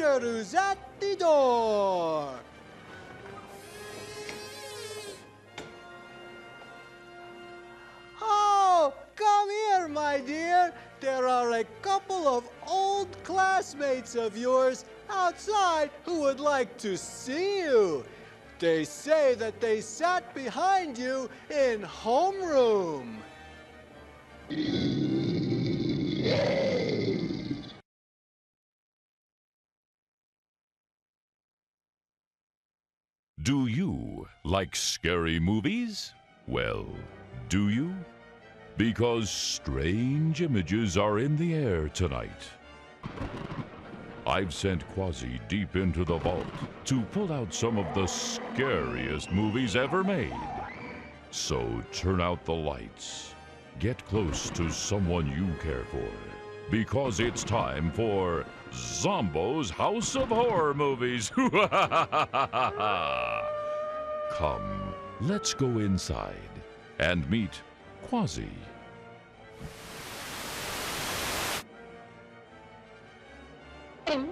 wonder who's at the door. Oh, come here, my dear. There are a couple of old classmates of yours outside who would like to see you. They say that they sat behind you in homeroom. Do you like scary movies? Well, do you? Because strange images are in the air tonight. I've sent Quasi deep into the vault to pull out some of the scariest movies ever made. So turn out the lights, get close to someone you care for, because it's time for Zomboo's House of Horror Movies. Come, let's go inside and meet Quasi.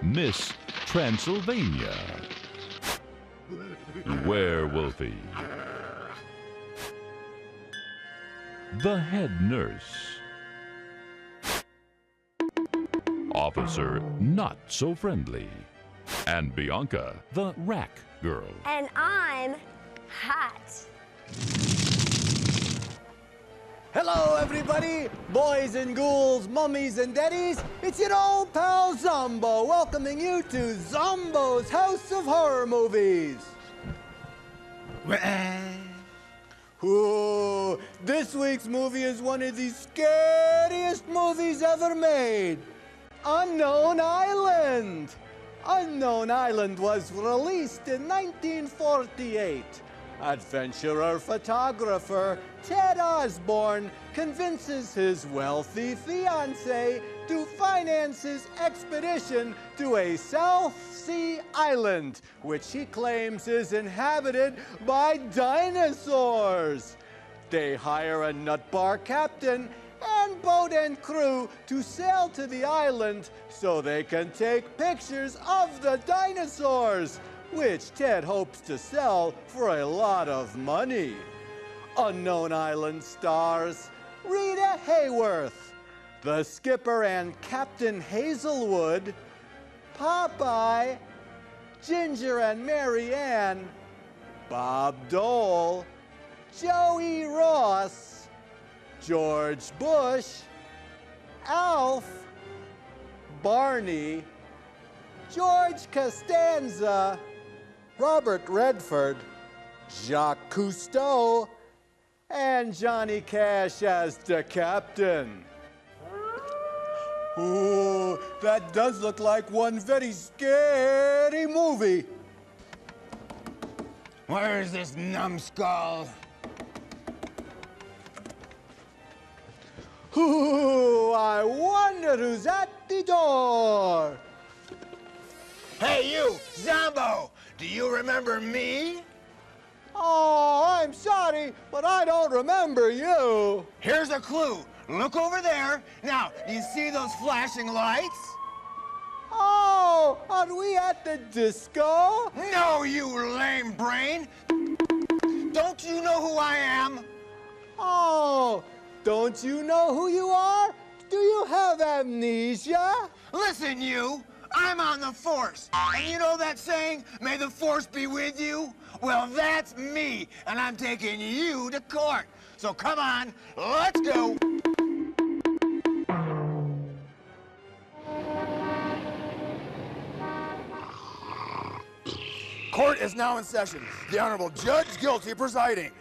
Miss Transylvania. Werewolfy. The head nurse. Officer not so friendly. And Bianca, the rack girl. And I'm hot. Hello, everybody, boys and ghouls, mummies and daddies. It's your old pal Zomboo, welcoming you to Zomboo's House of Horror Movies. Ooh, this week's movie is one of the scariest movies ever made. Unknown Island. Unknown Island was released in 1948. Adventurer photographer Ted Osborne convinces his wealthy fiancée to finance his expedition to a South Sea island, which he claims is inhabited by dinosaurs. They hire a nut bar captain and boat and crew to sail to the island so they can take pictures of the dinosaurs, which Ted hopes to sell for a lot of money. Unknown Island stars Rita Hayworth, the skipper and Captain Hazelwood, Popeye, Ginger and Mary Ann, Bob Dole, Joey Ross, George Bush, Alf, Barney, George Costanza, Robert Redford, Jacques Cousteau, and Johnny Cash as the captain. Ooh, that does look like one very scary movie. Where's this numbskull? Ooh, I wonder who's at the door. Hey, you, Zomboo! Do you remember me? Oh, I'm sorry, but I don't remember you. Here's a clue. Look over there. Now, do you see those flashing lights? Oh, are we at the disco? No, you lame brain! Don't you know who I am? Oh, don't you know who you are? Do you have amnesia? Listen, you. I'm on the Force. And you know that saying, may the Force be with you? Well, that's me, and I'm taking you to court. So come on, let's go. Court is now in session. The Honorable Judge Guilty presiding.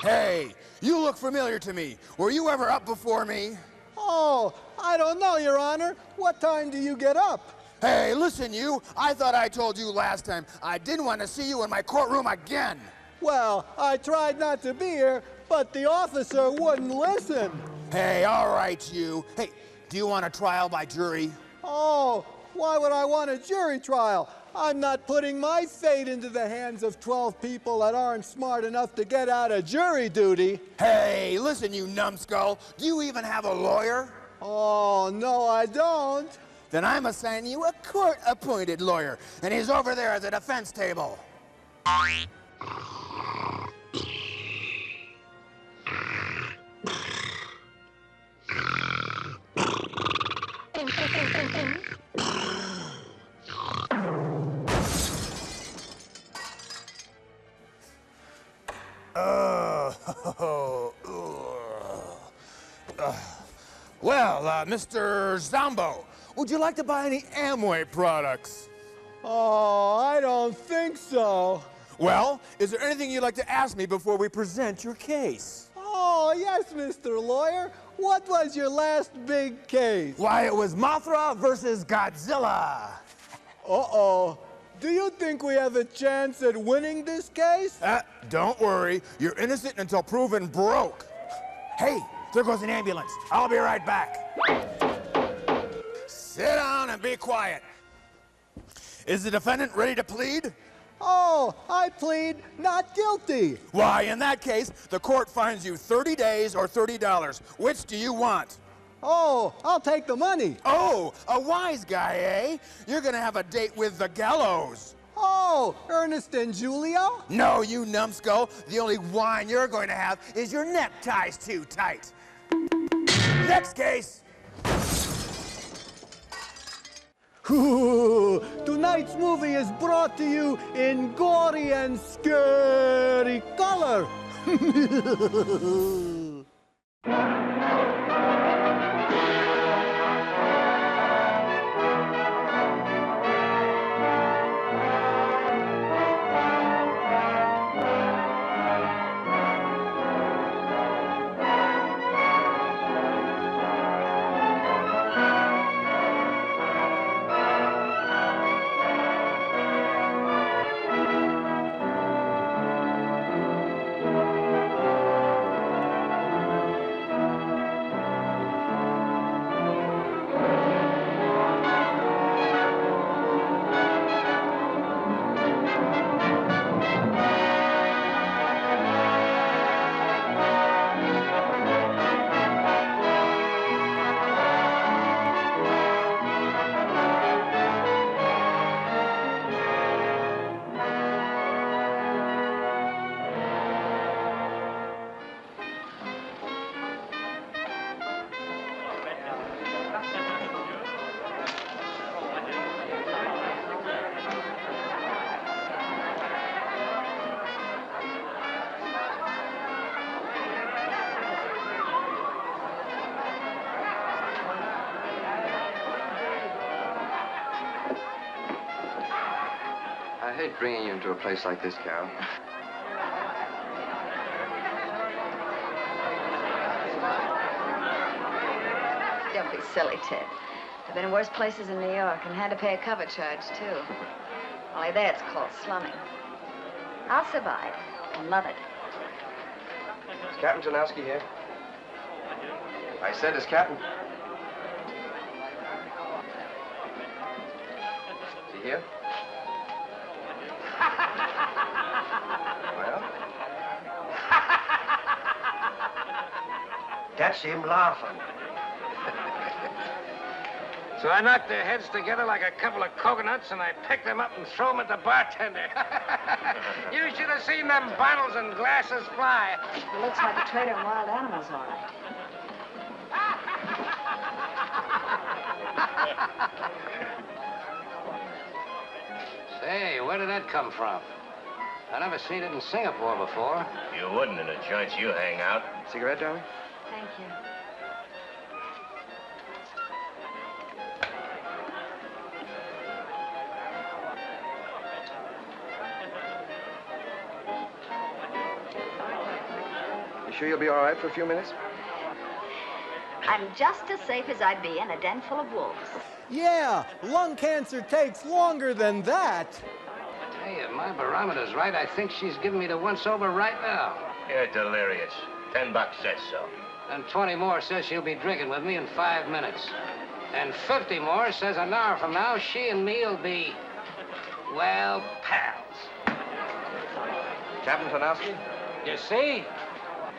Hey, you look familiar to me. Were you ever up before me? Oh, I don't know, Your Honor. What time do you get up? Hey, listen, you. I thought I told you last time I didn't want to see you in my courtroom again. Well, I tried not to be here, but the officer wouldn't listen. Hey, all right, you. Hey, do you want a trial by jury? Oh, why would I want a jury trial? I'm not putting my fate into the hands of 12 people that aren't smart enough to get out of jury duty. Hey, listen, you numbskull. Do you even have a lawyer? Oh, no, I don't. Then I'm assigning you a court-appointed lawyer, and he's over there at the defense table. Well, Mr. Zomboo, would you like to buy any Amway products? Oh, I don't think so. Well, is there anything you'd like to ask me before we present your case? Oh, yes, Mr. Lawyer. What was your last big case? Why, it was Mothra versus Godzilla. Uh-oh. Do you think we have a chance at winning this case? Don't worry. You're innocent until proven broke. Hey, there goes an ambulance. I'll be right back. Sit down and be quiet. Is the defendant ready to plead? Oh, I plead not guilty. Why, in that case, the court fines you 30 days or $30. Which do you want? Oh, I'll take the money. Oh, a wise guy, eh? You're gonna have a date with the gallows. Oh, Ernest and Julia? No, you numbskull. The only wine you're going to have is your neckties too tight. Next case. Tonight's movie is brought to you in gory and scary color. I hate bringing you into a place like this, Carol. Don't be silly, Ted. I've been in worse places in New York and had to pay a cover charge, too. Only there it's called slumming. I'll survive and love it. Is Captain Tanowski here? I said, is Captain... Is he here? Well? That's him laughing. So I knocked their heads together like a couple of coconuts, and I picked them up and threw them at the bartender. You should have seen them bottles and glasses fly. It looks like a trader in wild animals, all right. Say, where did that come from? I never seen it in Singapore before. You wouldn't in the joints you hang out. Cigarette, darling? Thank you. You sure you'll be all right for a few minutes? I'm just as safe as I'd be in a den full of wolves. Yeah, lung cancer takes longer than that. Hey, if my barometer's right, I think she's giving me the once-over right now. You're delirious. $10 says so. And 20 more says she'll be drinking with me in 5 minutes. And 50 more says an hour from now, she and me'll be, well, pals. Captain Tanowski? You see?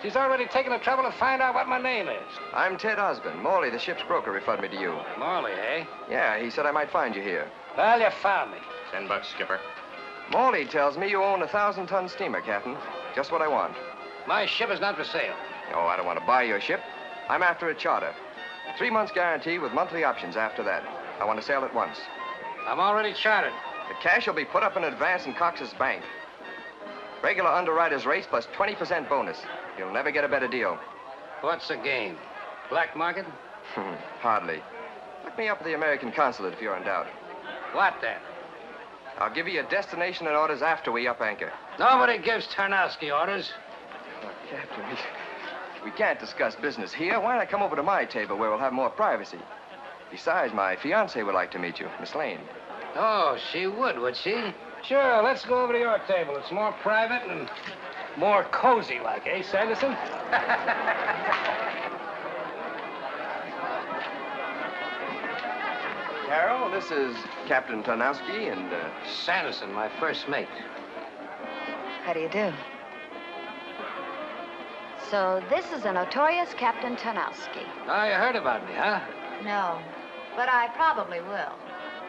She's already taken the trouble to find out what my name is. I'm Ted Osborne. Morley, the ship's broker, referred me to you. Morley, eh? Yeah, he said I might find you here. Well, you found me. $10, skipper. Morley tells me you own a 1,000-ton steamer, Captain. Just what I want. My ship is not for sale. Oh, I don't want to buy your ship. I'm after a charter. 3 months guarantee with monthly options after that. I want to sail at once. I'm already chartered. The cash will be put up in advance in Cox's bank. Regular underwriter's rates plus 20% bonus. You'll never get a better deal. What's the game? Black market? Hardly. Look me up at the American consulate if you're in doubt. What then? I'll give you your destination and orders after we up anchor. Nobody gives Tarnowski orders. Oh, Captain, we can't discuss business here. Why not come over to my table where we'll have more privacy? Besides, my fiancée would like to meet you, Miss Lane. Oh, she would she? Sure, let's go over to your table. It's more private and more cozy like, eh, Sanderson? Carol, this is Captain Tarnowski and, Sanderson, my first mate. How do you do? So this is the notorious Captain Tarnowski. Oh, you heard about me, huh? No, but I probably will.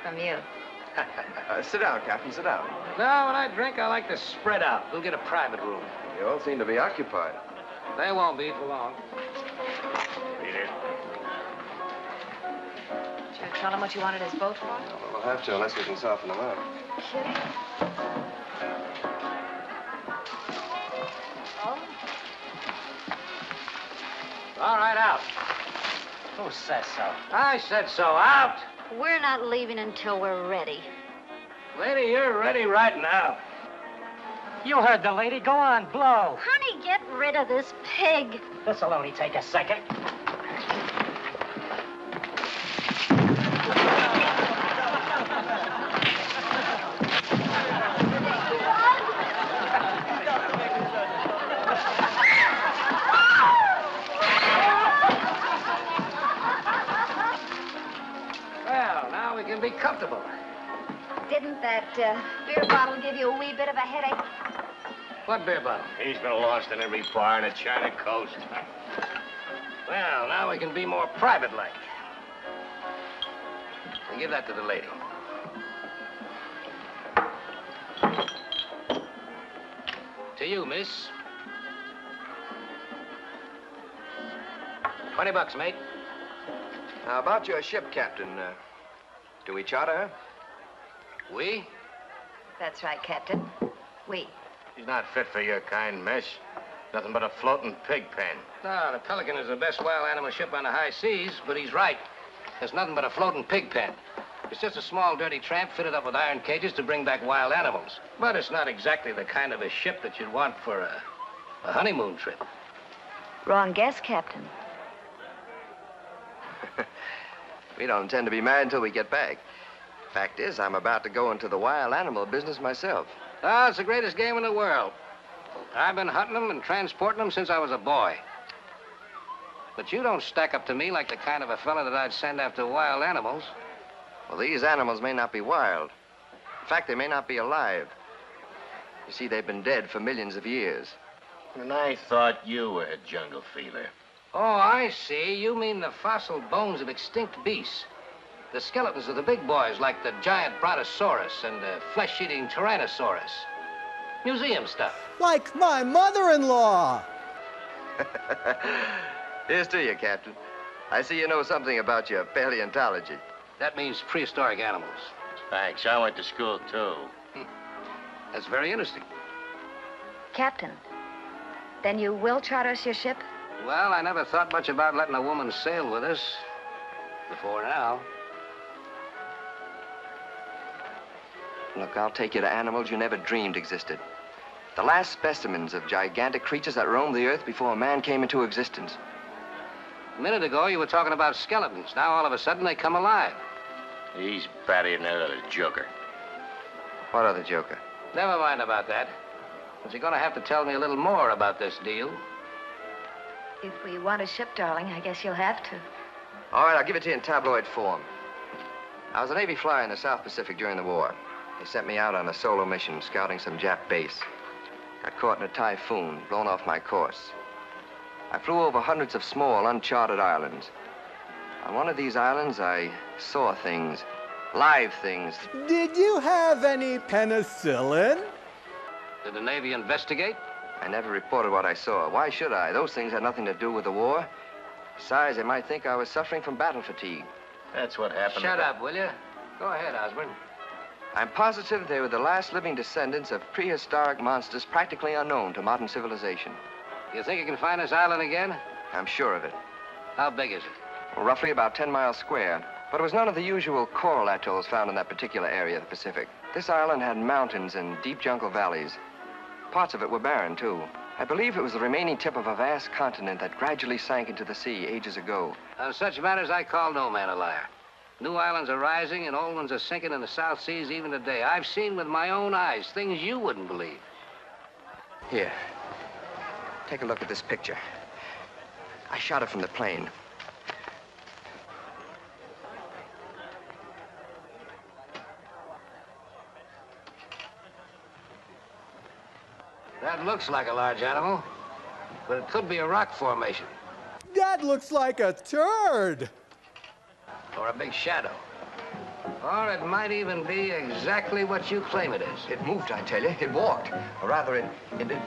From you. sit down, Captain, sit down. No, when I drink, I like to spread out. We'll get a private room. You all seem to be occupied. They won't be for long. Read it. Did you tell him what you wanted his boat for? We'll have to unless we can soften them up. Kidding? Oh? All right, out. Who says so? I said so. Out! We're not leaving until we're ready. Lady, you're ready right now. You heard the lady. Go on, blow. Honey, get rid of this pig. This'll only take a second. Well, now we can be comfortable. Didn't that beer bottle give you a wee bit of a headache? What beer bottle? He's been lost in every bar in the China coast. Well, now we can be more private-like. I'll give that to the lady. To you, miss. $20, mate. Now, about your ship, Captain, do we charter her? We? That's right, Captain. We. He's not fit for your kind, miss. Nothing but a floating pig pen. No, the Pelican is the best wild animal ship on the high seas, but he's right. There's nothing but a floating pig pen. It's just a small, dirty tramp fitted up with iron cages to bring back wild animals. But it's not exactly the kind of a ship that you'd want for a honeymoon trip. Wrong guess, Captain. We don't intend to be married until we get back. Fact is, I'm about to go into the wild animal business myself. Oh, it's the greatest game in the world. I've been hunting them and transporting them since I was a boy. But you don't stack up to me like the kind of a fella that I'd send after wild animals. Well, these animals may not be wild. In fact, they may not be alive. You see, they've been dead for millions of years. And I thought you were a jungle fever. Oh, I see. You mean the fossil bones of extinct beasts. The skeletons of the big boys, like the giant brontosaurus and the flesh-eating tyrannosaurus. Museum stuff. Like my mother-in-law. Here's to you, Captain. I see you know something about your paleontology. That means prehistoric animals. Thanks. I went to school, too. That's very interesting. Captain, then you will charter us your ship? Well, I never thought much about letting a woman sail with us. Before now. Look, I'll take you to animals you never dreamed existed. The last specimens of gigantic creatures that roamed the earth before man came into existence. A minute ago, you were talking about skeletons. Now, all of a sudden, they come alive. He's battier than that other joker. What other joker? Never mind about that. But you're going to have to tell me a little more about this deal. If we want a ship, darling, I guess you'll have to. All right, I'll give it to you in tabloid form. I was a Navy flyer in the South Pacific during the war. They sent me out on a solo mission scouting some Jap base. Got caught in a typhoon, blown off my course. I flew over hundreds of small, uncharted islands. On one of these islands, I saw things, live things. Did you have any penicillin? Did the Navy investigate? I never reported what I saw. Why should I? Those things had nothing to do with the war. Besides, they might think I was suffering from battle fatigue. That's what happened. Shut up, will you? Go ahead, Osborne. I'm positive they were the last living descendants of prehistoric monsters practically unknown to modern civilization. You think you can find this island again? I'm sure of it. How big is it? Well, roughly about 10 miles square. But it was none of the usual coral atolls found in that particular area of the Pacific. This island had mountains and deep jungle valleys. Parts of it were barren, too. I believe it was the remaining tip of a vast continent that gradually sank into the sea ages ago. On such matters, I call no man a liar. New islands are rising and old ones are sinking in the South Seas even today. I've seen with my own eyes things you wouldn't believe. Here. Take a look at this picture. I shot it from the plane. That looks like a large animal, but it could be a rock formation. That looks like a turd. Or a big shadow. Or it might even be exactly what you claim it is. It moved, I tell you. It walked. Or rather, it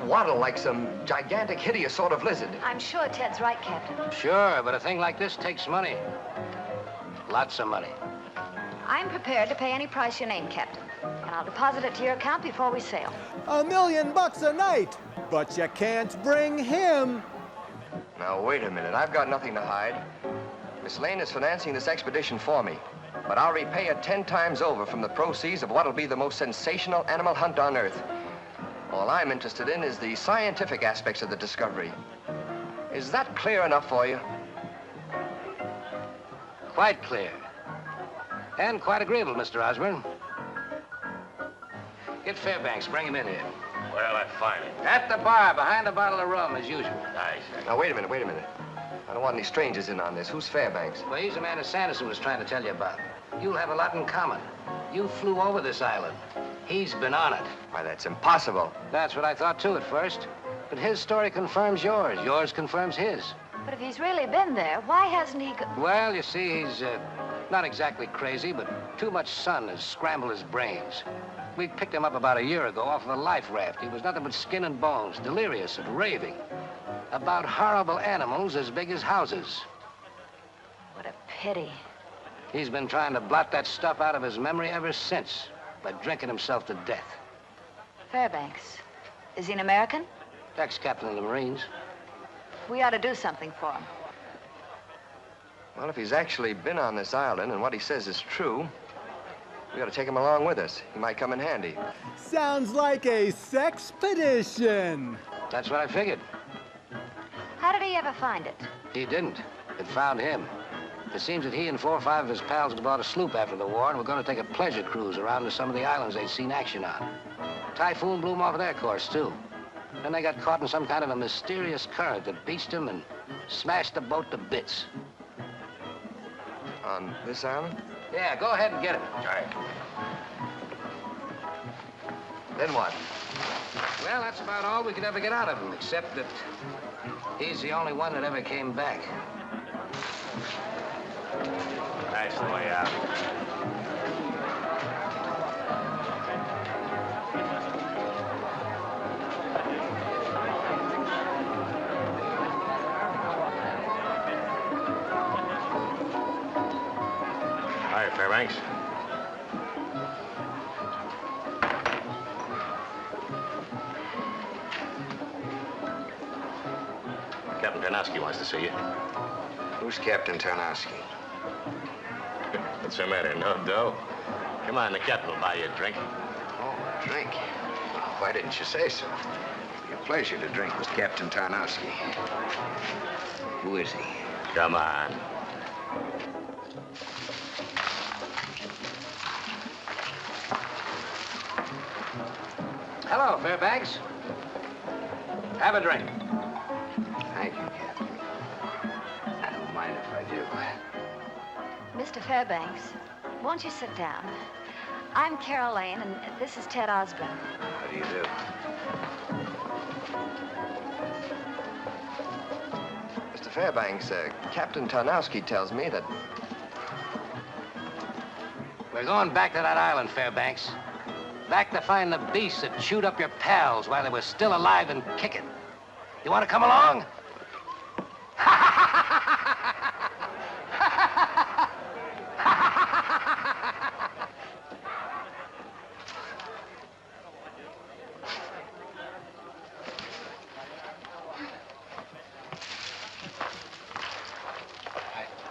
waddled like some gigantic, hideous sort of lizard. I'm sure Ted's right, Captain. Sure, but a thing like this takes money. Lots of money. I'm prepared to pay any price you name, Captain. And I'll deposit it to your account before we sail. $1 million a night. But you can't bring him. Now, wait a minute. I've got nothing to hide. Miss Lane is financing this expedition for me. But I'll repay it 10 times over from the proceeds of what'll be the most sensational animal hunt on Earth. All I'm interested in is the scientific aspects of the discovery. Is that clear enough for you? Quite clear. And quite agreeable, Mr. Osborne. Get Fairbanks, bring him in here. Where'll I find him? At the bar, behind a bottle of rum, as usual. Nice. Now, wait a minute. I don't want any strangers in on this. Who's Fairbanks? Well, he's the man that Sanderson was trying to tell you about. You'll have a lot in common. You flew over this island. He's been on it. Why, that's impossible. That's what I thought, too, at first. But his story confirms yours. Yours confirms his. But if he's really been there, why hasn't he... Well, you see, he's not exactly crazy, but too much sun has scrambled his brains. We picked him up about a year ago off of a life raft. He was nothing but skin and bones, delirious and raving. About horrible animals as big as houses. What a pity. He's been trying to blot that stuff out of his memory ever since by drinking himself to death. Fairbanks. Is he an American? Ex-captain of the Marines. We ought to do something for him. Well, if he's actually been on this island and what he says is true, we ought to take him along with us. He might come in handy. Sounds like a sexpedition. That's what I figured. How did he ever find it? He didn't. It found him. It seems that he and 4 or 5 of his pals had bought a sloop after the war and were going to take a pleasure cruise around to some of the islands they'd seen action on. Typhoon blew them off their course, too. Then they got caught in some kind of a mysterious current that beached them and smashed the boat to bits. On this island? Yeah, go ahead and get him. All right. Then what? Well, that's about all we could ever get out of him, except that he's the only one that ever came back. That's the way out. Hi, Fairbanks. Captain Tarnowski wants to see you. Who's Captain Tarnowski? What's the matter? No dough? Come on, the captain will buy you a drink. Oh, a drink? Well, why didn't you say so? It'd be a pleasure to drink with Captain Tarnowski. Who is he? Come on. Hello, Fairbanks. Have a drink. Thank you, Captain. I don't mind if I do. Mr. Fairbanks, won't you sit down? I'm Carol Lane, and this is Ted Osborne. How do you do? Fairbanks, Captain Tarnowski tells me that... We're going back to that island, Fairbanks. Back to find the beast that chewed up your pals while they were still alive and kicking. You want to come along?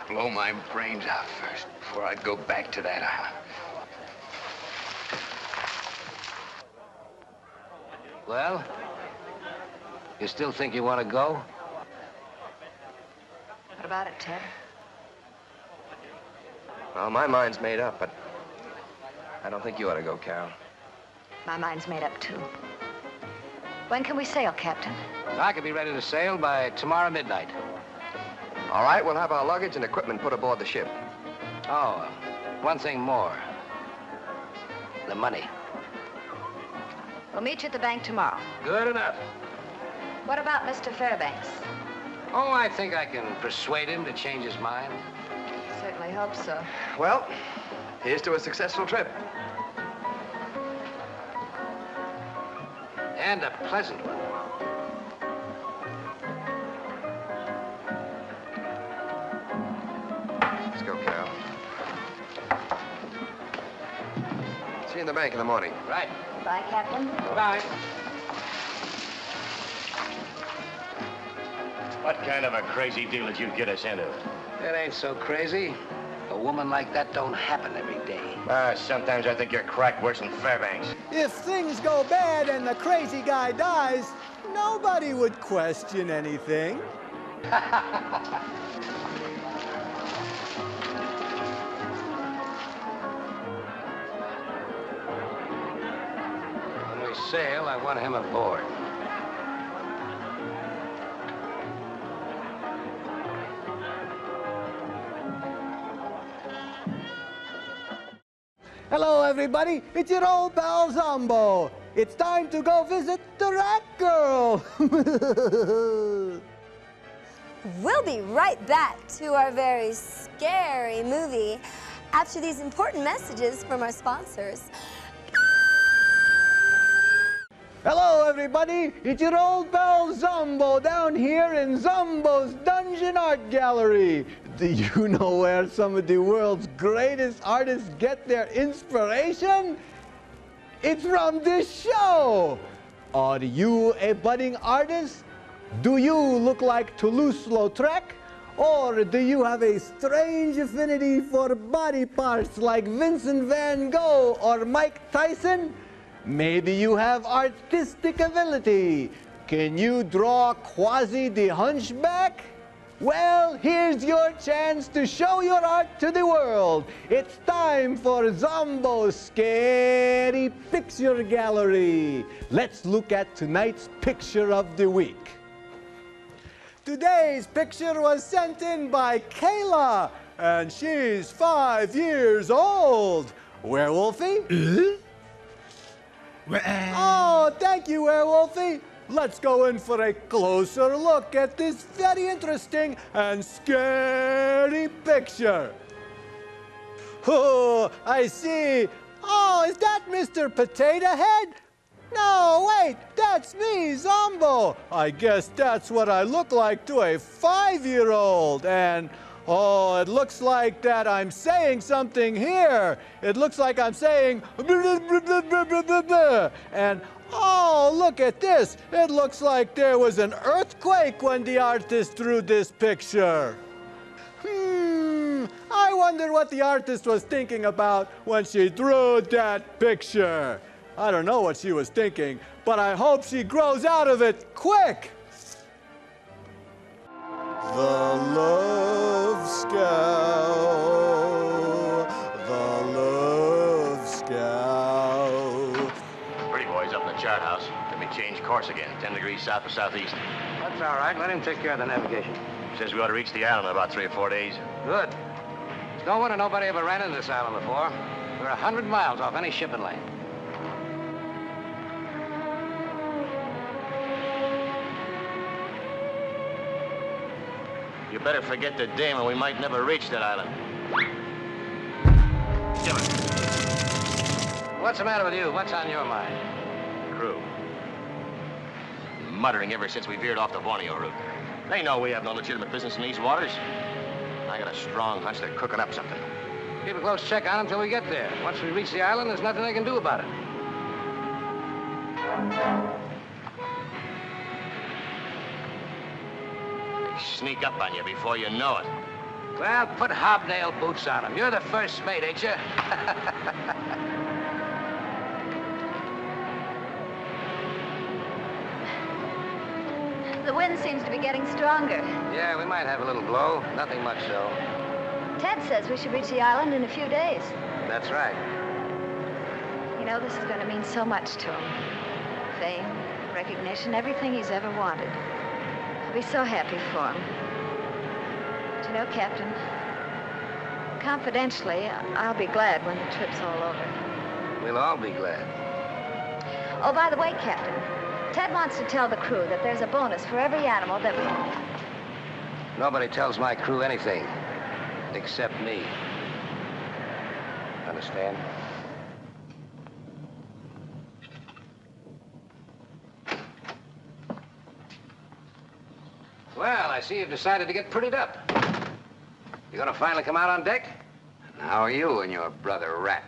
Blow my brains out first before I go back to that island. Well, you still think you want to go? What about it, Ted? Well, my mind's made up, but I don't think you ought to go, Carol. My mind's made up, too. When can we sail, Captain? I could be ready to sail by tomorrow midnight. All right, we'll have our luggage and equipment put aboard the ship. Oh, one thing more. The money. We'll meet you at the bank tomorrow. Good enough. What about Mr. Fairbanks? Oh, I think I can persuade him to change his mind. Certainly hope so. Well, here's to a successful trip. And a pleasant one. Let's go, Carol. See you in the bank in the morning. Right. Bye, Captain. Bye. What kind of a crazy deal did you get us into? It ain't so crazy. A woman like that don't happen every day. Sometimes I think you're cracked worse than Fairbanks. If things go bad and the crazy guy dies, nobody would question anything. When we sail, I want him aboard. Hello, everybody. It's your old pal Zomboo. It's time to go visit the rat girl. We'll be right back to our very scary movie after these important messages from our sponsors. Hello, everybody. It's your old pal Zomboo down here in Zomboo's Dungeon Art Gallery. Do you know where some of the world's greatest artists get their inspiration? It's from this show. Are you a budding artist? Do you look like Toulouse-Lautrec? Or do you have a strange affinity for body parts like Vincent van Gogh or Mike Tyson? Maybe you have artistic ability. Can you draw Quasi the Hunchback? Well, here's your chance to show your art to the world. It's time for Zomboo's Scary Picture Gallery. Let's look at tonight's picture of the week. Today's picture was sent in by Kayla, and she's 5 years old. Werewolfie? Oh, thank you, Werewolfie. Let's go in for a closer look at this very interesting and scary picture. Oh, I see. Oh, is that Mr. Potato Head? No, wait, that's me, Zomboo. I guess that's what I look like to a 5-year-old. And, oh, it looks like that I'm saying something here. It looks like I'm saying, and, oh, look at this. It looks like there was an earthquake when the artist drew this picture. I wonder what the artist was thinking about when she drew that picture. I don't know what she was thinking, but I hope she grows out of it quick. The Love Scout. The Love Scout. Pretty boy's up in the chart house. Let me change course again. 10 degrees south or southeast. That's all right. Let him take care of the navigation. Says we ought to reach the island in about 3 or 4 days. Good. It's no wonder nobody ever ran into this island before. We're 100 miles off any shipping lane. You better forget the dame or we might never reach that island. Jimmy. What's the matter with you? What's on your mind? Crew. Muttering ever since we veered off the Borneo route. They know we have no legitimate business in these waters. I got a strong hunch they're cooking up something. Keep a close check on them until we get there. Once we reach the island, there's nothing they can do about it. They sneak up on you before you know it. Well, put hobnail boots on them. You're the first mate, ain't you? The wind seems to be getting stronger. Yeah, we might have a little blow. Nothing much, though. Ted says we should reach the island in a few days. That's right. You know, this is going to mean so much to him. Fame, recognition, everything he's ever wanted. I'll be so happy for him. But you know, Captain, confidentially, I'll be glad when the trip's all over. We'll all be glad. Oh, by the way, Captain, Ted wants to tell the crew that there's a bonus for every animal that... Nobody tells my crew anything, except me. Understand? Well, I see you've decided to get prettied up. You gonna finally come out on deck? How are you and your brother Rat?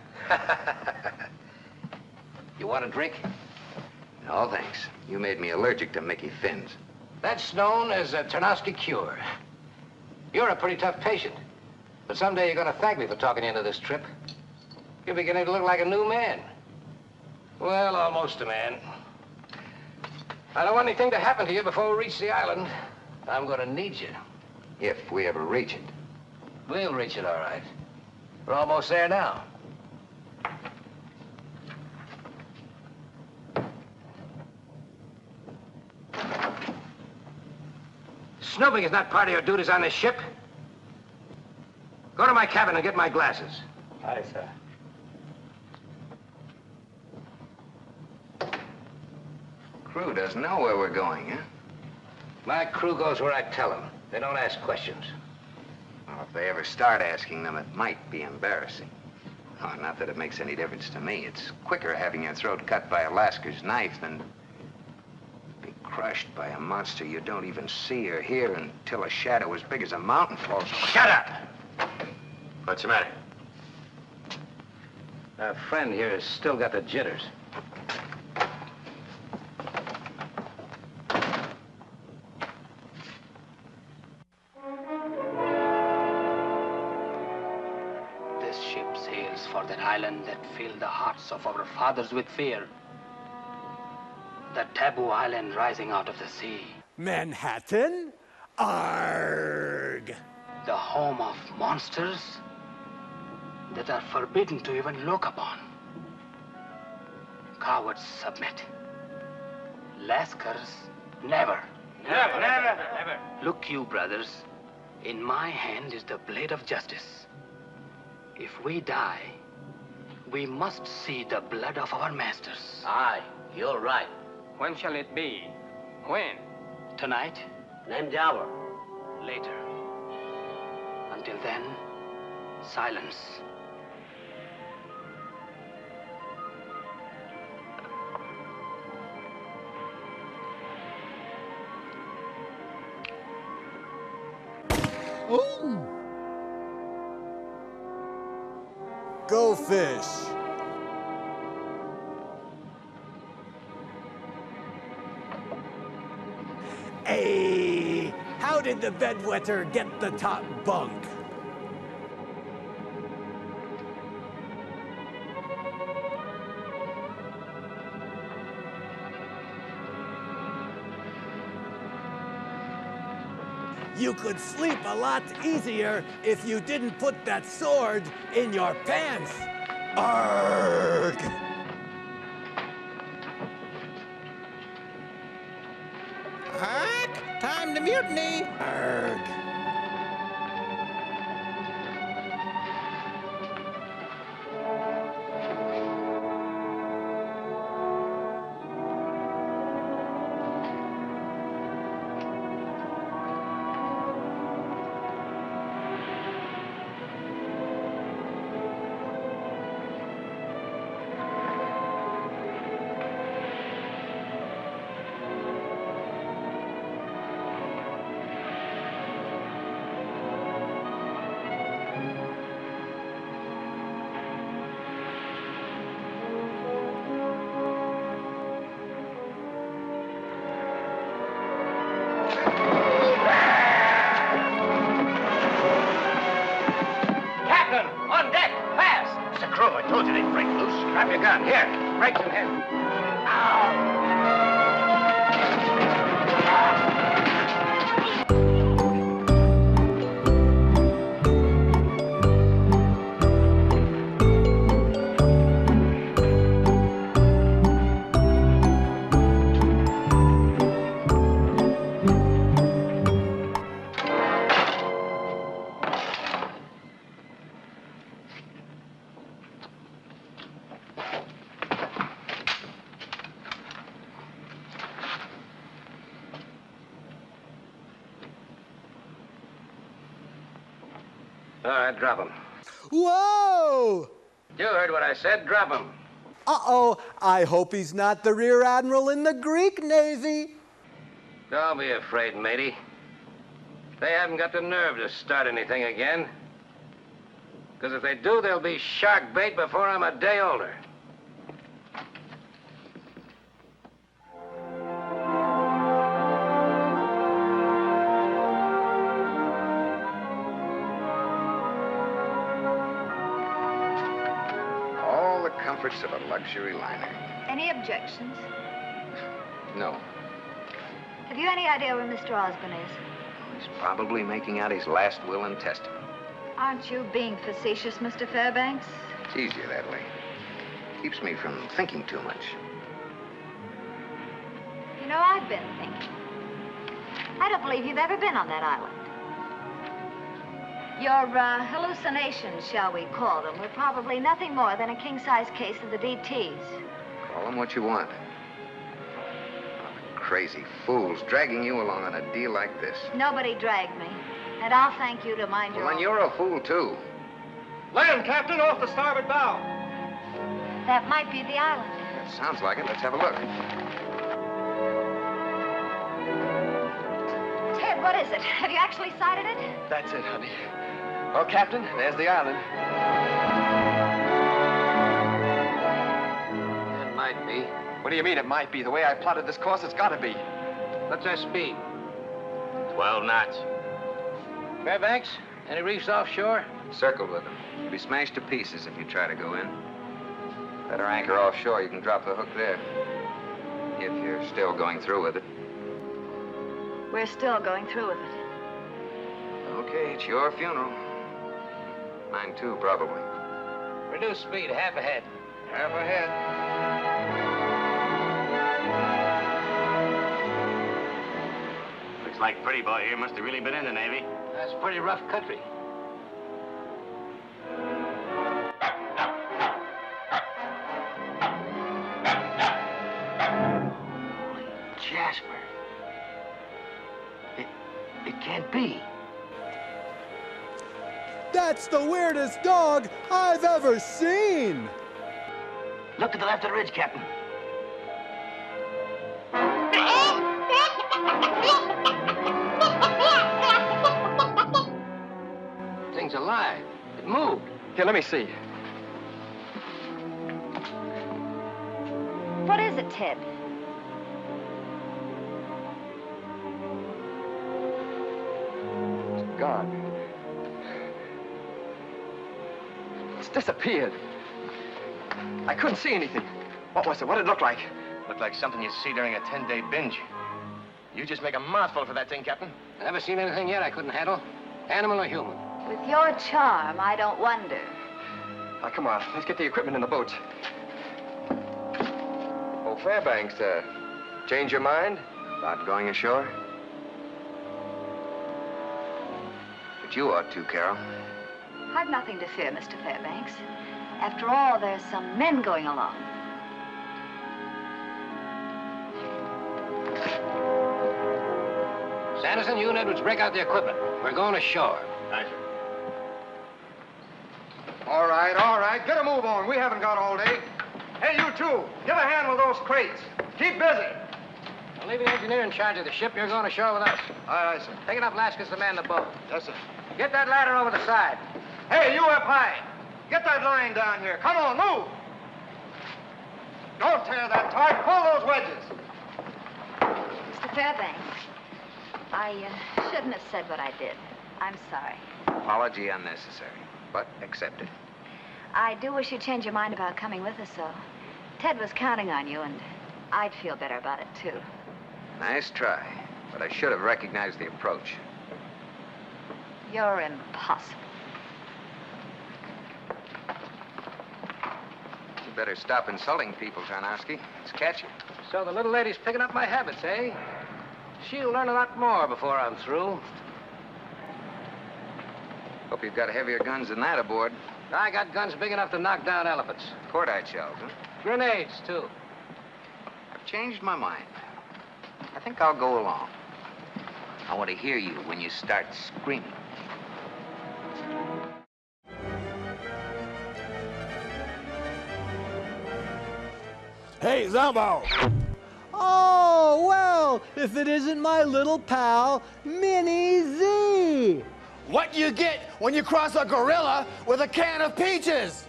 You want a drink? No, thanks. You made me allergic to Mickey Fins. That's known as a Tarnowski cure. You're a pretty tough patient. But someday you're gonna thank me for talking you into this trip. You're beginning to look like a new man. Well, almost a man. I don't want anything to happen to you before we reach the island. I'm gonna need you. If we ever reach it. We'll reach it, all right. We're almost there now. Snooping is not part of your duties on this ship. Go to my cabin and get my glasses. Aye, sir. Crew doesn't know where we're going, huh? My crew goes where I tell them. They don't ask questions. Well, if they ever start asking them, it might be embarrassing. Oh, not that it makes any difference to me. It's quicker having your throat cut by a Lasker's knife than be crushed by a monster you don't even see or hear until a shadow as big as a mountain falls. Shut up! What's the matter? Our friend here has still got the jitters. This ship sails for that island that filled the hearts of our fathers with fear. The taboo island rising out of the sea. Manhattan? Arg! The home of monsters that are forbidden to even look upon. Cowards submit. Lascars never. Never. Look you, brothers. In my hand is the blade of justice. If we die, we must see the blood of our masters. Aye, you're right. When shall it be? When? Tonight? Name the hour. Later. Until then, silence. Ooh. Go fish. Hey, how did the bedwetter get the top bunk? You could sleep a lot easier if you didn't put that sword in your pants. Arg! Arg! Time to mutiny! Arg! gun. Here, break some head. All right, drop him. Whoa! You heard what I said. Drop him. Uh-oh, I hope he's not the Rear Admiral in the Greek Navy. Don't be afraid, matey. They haven't got the nerve to start anything again. Because if they do, they'll be shark bait before I'm a day older. All the comforts of a luxury liner. Any objections? No. Have you any idea where Mr. Osborne is? He's probably making out his last will and testament. Aren't you being facetious, Mr. Fairbanks? It's easier that way. Keeps me from thinking too much. You know, I've been thinking. I don't believe you've ever been on that island. Your hallucinations, shall we call them, were probably nothing more than a king-size case of the DTs. Call them what you want. Crazy fools dragging you along on a deal like this. Nobody dragged me. And I'll thank you to mind your Well, then own. you're a fool, too. Land, Captain, off the starboard bow. That might be the island. That sounds like it. Let's have a look. Ted, what is it? Have you actually sighted it? That's it, honey. Oh, Captain, there's the island. It might be. What do you mean it might be? The way I plotted this course, it's got to be. What's our speed? 12 knots. Fairbanks, any reefs offshore? Circled with them. You'll be smashed to pieces if you try to go in. Better anchor offshore. You can drop the hook there. If you're still going through with it. We're still going through with it. Okay, it's your funeral. Mine too, probably. Reduce speed, half ahead. Half ahead. Looks like Pretty Boy here must have really been in the Navy. That's pretty rough country. Jasper. It can't be. That's the weirdest dog I've ever seen. Look to the left of the ridge, Captain. Thing's alive. It moved. Here, let me see. What is it, Ted? It's gone. It's disappeared. I couldn't see anything. What was it? What did it look like? Looked like something you see during a 10-day binge. You just make a mouthful for that thing, Captain. Never seen anything yet I couldn't handle. Animal or human. With your charm, I don't wonder. Now, come on. Let's get the equipment in the boats. Oh, Fairbanks, change your mind about going ashore? But you ought to, Carol. I've nothing to fear, Mr. Fairbanks. After all, there's some men going along. Sanderson, you and Edwards break out the equipment. We're going ashore. Aye, sir. All right. Get a move on. We haven't got all day. Hey, you two, give a hand with those crates. Keep busy. I'll leave the engineer in charge of the ship. You're going ashore with us. Aye, sir. Take enough Lascars to man the boat. Yes, sir. Get that ladder over the side. Hey, you up high. Get that line down here. Come on, move. Don't tear that taut. Pull those wedges. Mr. Fairbanks, I shouldn't have said what I did. I'm sorry. Apology unnecessary, but accepted. I do wish you'd change your mind about coming with us, though. Ted was counting on you, and I'd feel better about it, too. Nice try, but I should have recognized the approach. You're impossible. You better stop insulting people, Tarnowski. It's catchy. So the little lady's picking up my habits, eh? She'll learn a lot more before I'm through. Hope you've got heavier guns than that aboard. I got guns big enough to knock down elephants. Cordite shells, huh? Grenades, too. I've changed my mind. I think I'll go along. I want to hear you when you start screaming. Hey, Zomboo! Oh, well, if it isn't my little pal, Minnie Z. What you get when you cross a gorilla with a can of peaches?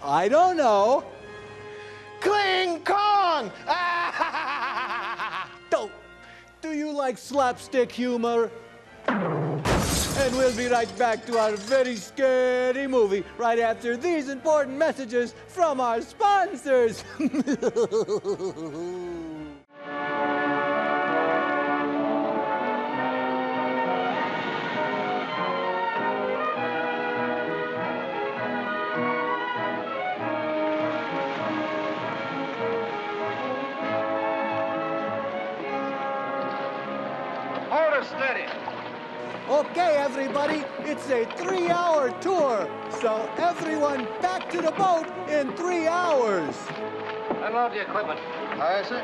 I don't know. Kling Kong! Do you like slapstick humor? And we'll be right back to our very scary movie right after these important messages from our sponsors. Hold her steady. Okay, everybody, it's a 3-hour tour, so everyone back to the boat in 3 hours. Unload the equipment. Aye, sir.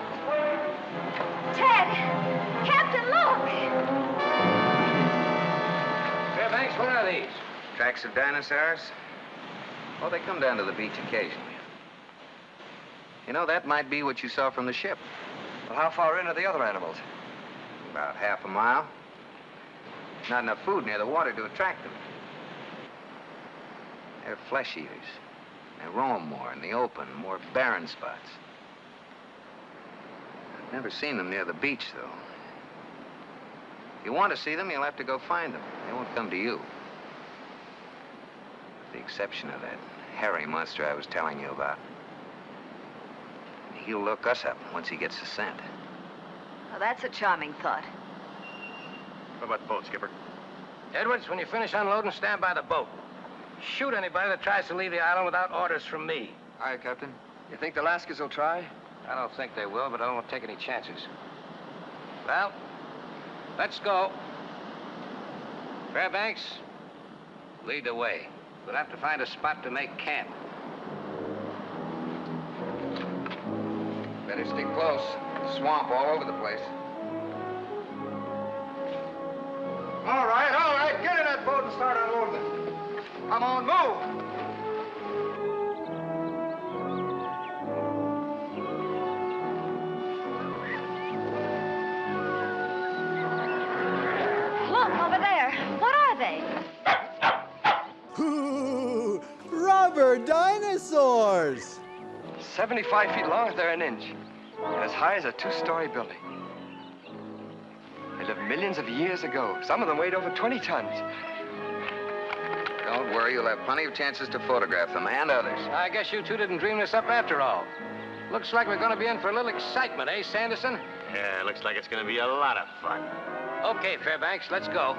Ted! Captain, look! Fairbanks, what are these? Tracks of dinosaurs? Well, they come down to the beach occasionally. You know, that might be what you saw from the ship. Well, how far in are the other animals? About half a mile. Not enough food near the water to attract them. They're flesh eaters. They roam more in the open, more barren spots. I've never seen them near the beach, though. If you want to see them, you'll have to go find them. They won't come to you. With the exception of that hairy monster I was telling you about. He'll look us up once he gets the scent. Well, that's a charming thought. What about the boat, Skipper? Edwards, when you finish unloading, stand by the boat. Shoot anybody that tries to leave the island without orders from me. Aye, Captain. You think the Lascars will try? I don't think they will, but I don't want to take any chances. Well, let's go. Fairbanks, lead the way. We'll have to find a spot to make camp. Better stick close. Swamp all over the place. All right, get in that boat and start unloading it. Come on, move. Look, over there. What are they? Ooh, rubber dinosaurs! 75 feet long if they're an inch, and as high as a 2-story building. They lived millions of years ago. Some of them weighed over 20 tons. Don't worry, you'll have plenty of chances to photograph them and others. I guess you two didn't dream this up after all. Looks like we're going to be in for a little excitement, eh, Sanderson? Yeah, looks like it's going to be a lot of fun. Okay, Fairbanks, let's go.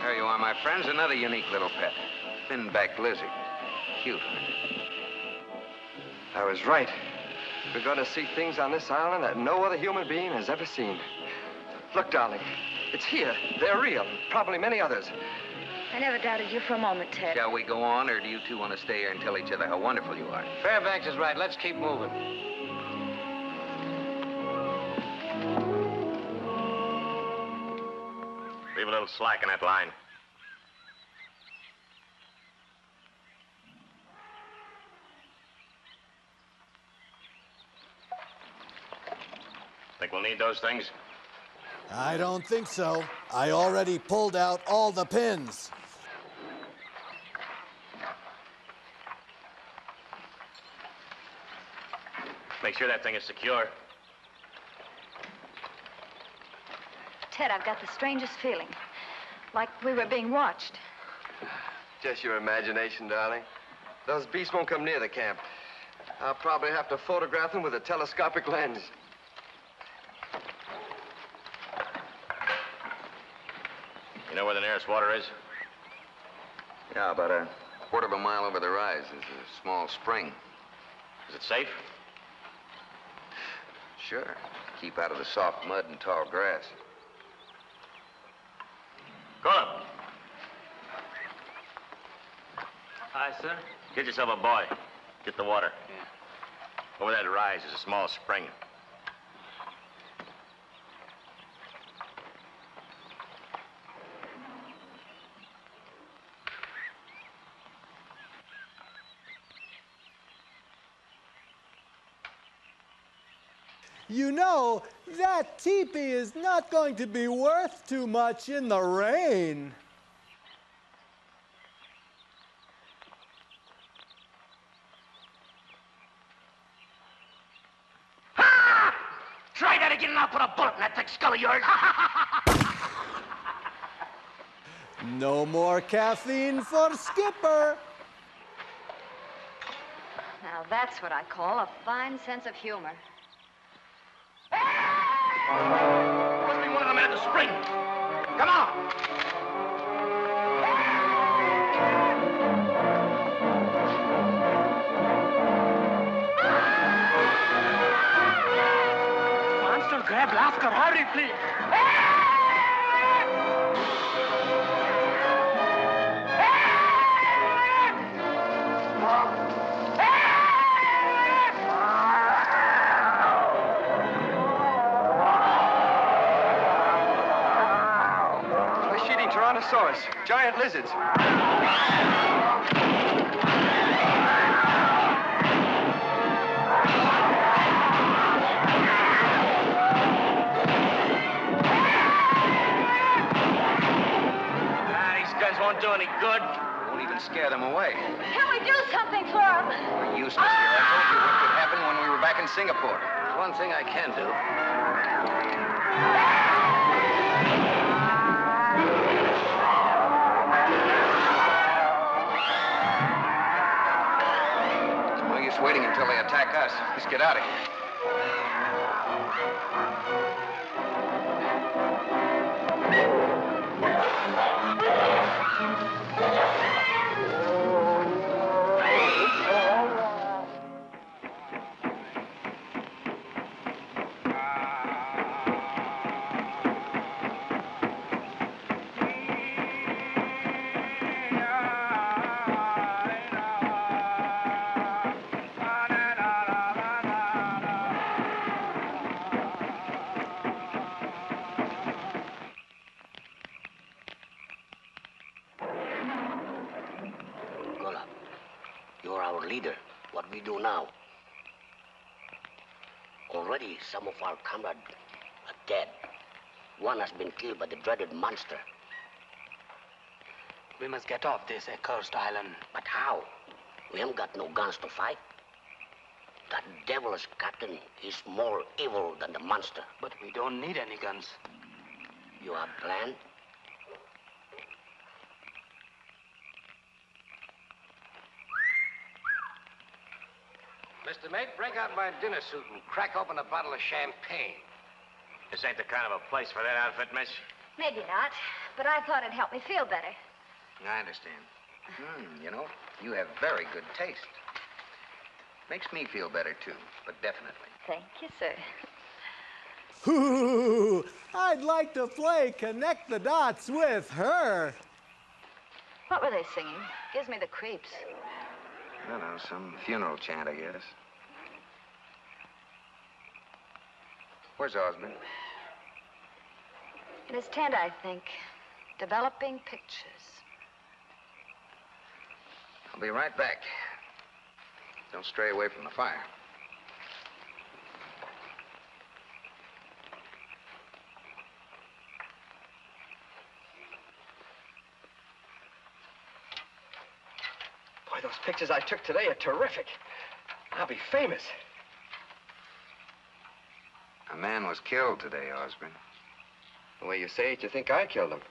There you are, my friends. Another unique little pet. Fin-backed lizard. Cute. I was right. We're going to see things on this island that no other human being has ever seen. Look, darling, it's here. They're real. Probably many others. I never doubted you for a moment, Ted. Shall we go on, or do you two want to stay here and tell each other how wonderful you are? Fairbanks is right. Let's keep moving. Leave a little slack in that line. Think we'll need those things? I don't think so. I already pulled out all the pins. Make sure that thing is secure. Ted, I've got the strangest feeling. Like we were being watched. Just your imagination, darling. Those beasts won't come near the camp. I'll probably have to photograph them with a telescopic lens. You know where the nearest water is? Yeah, about a quarter of a mile over the rise is a small spring. Is it safe? Sure. Keep out of the soft mud and tall grass. Go up. Hi, sir. Get yourself a boy. Get the water. Yeah. Over that rise is a small spring. You know, that teepee is not going to be worth too much in the rain. Try that again and I'll put a bullet in that thick skull of yours. No more caffeine for Skipper. Now that's what I call a fine sense of humor. Must be one of the men at the spring. Come on. Monster, grab Lasker. Hurry, please. Tyrannosaurus, giant lizards. These guns won't do any good. Won't even scare them away. Can we do something for him? We're useless here. I told you what could happen when we were back in Singapore. There's one thing I can do. Waiting until they attack us. Let's get out of here. You're our leader. What we do now? Already some of our comrades are dead. One has been killed by the dreaded monster. We must get off this accursed island. But how? We haven't got no guns to fight. That devilish captain is more evil than the monster. But we don't need any guns. You have a plan? Mr. Mate, break out my dinner suit and crack open a bottle of champagne. This ain't the kind of a place for that outfit, miss. Maybe not, but I thought it'd help me feel better. I understand. You know, you have very good taste. Makes me feel better, too, but definitely. Thank you, sir. Ooh, I'd like to play Connect the Dots with her. What were they singing? Gives me the creeps. I don't know, some funeral chant, I guess. Where's Osmond? In his tent, I think. Developing pictures. I'll be right back. Don't stray away from the fire. Boy, those pictures I took today are terrific. I'll be famous. A man was killed today, Osborne. The way you say it, you think I killed him.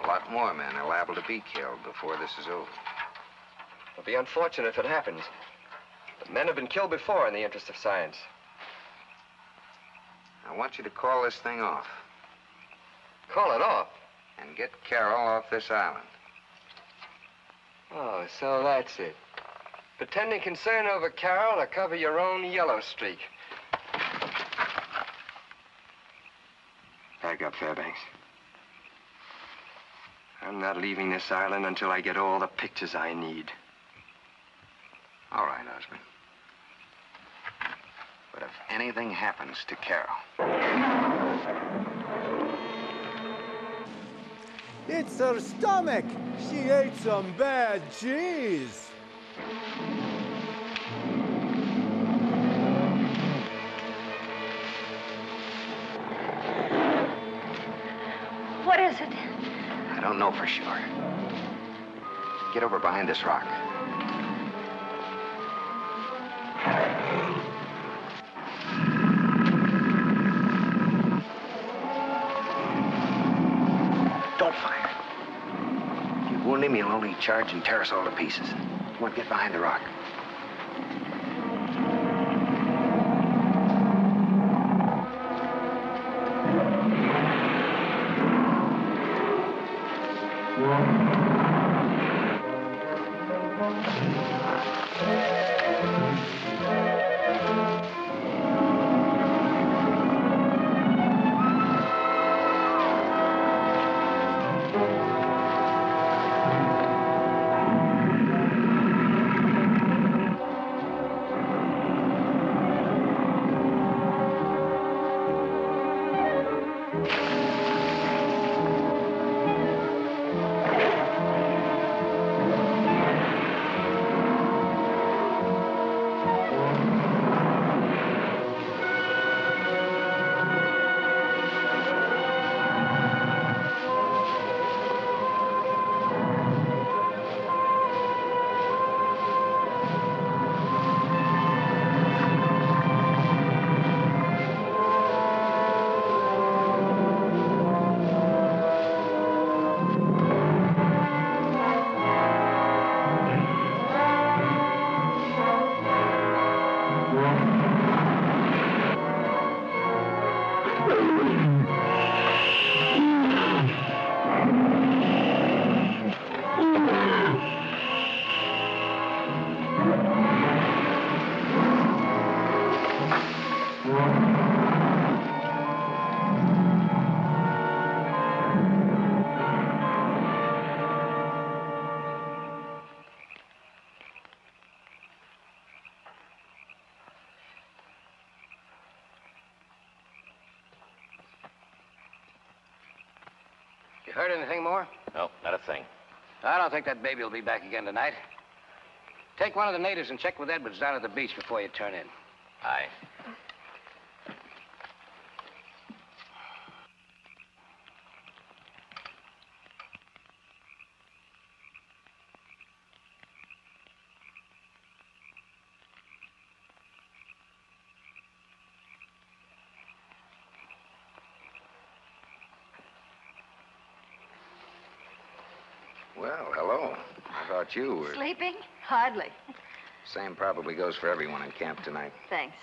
A lot more men are liable to be killed before this is over. It'll be unfortunate if it happens. But men have been killed before in the interest of science. I want you to call this thing off. Call it off? And get Carol off this island. Oh, so that's it. Pretending concern over Carol to cover your own yellow streak. Back up, Fairbanks. I'm not leaving this island until I get all the pictures I need. All right, Osborne. But if anything happens to Carol... It's her stomach. She ate some bad cheese. What is it? I don't know for sure. Get over behind this rock. Don't fire. If you wound him, he'll only charge and tear us all to pieces. Come on, get behind the rock. You heard anything more? No, not a thing. I don't think that baby will be back again tonight. Take one of the natives and check with Edwards down at the beach before you turn in. Aye. Well, hello. I thought you were... Sleeping? Hardly. Same probably goes for everyone in camp tonight. Thanks.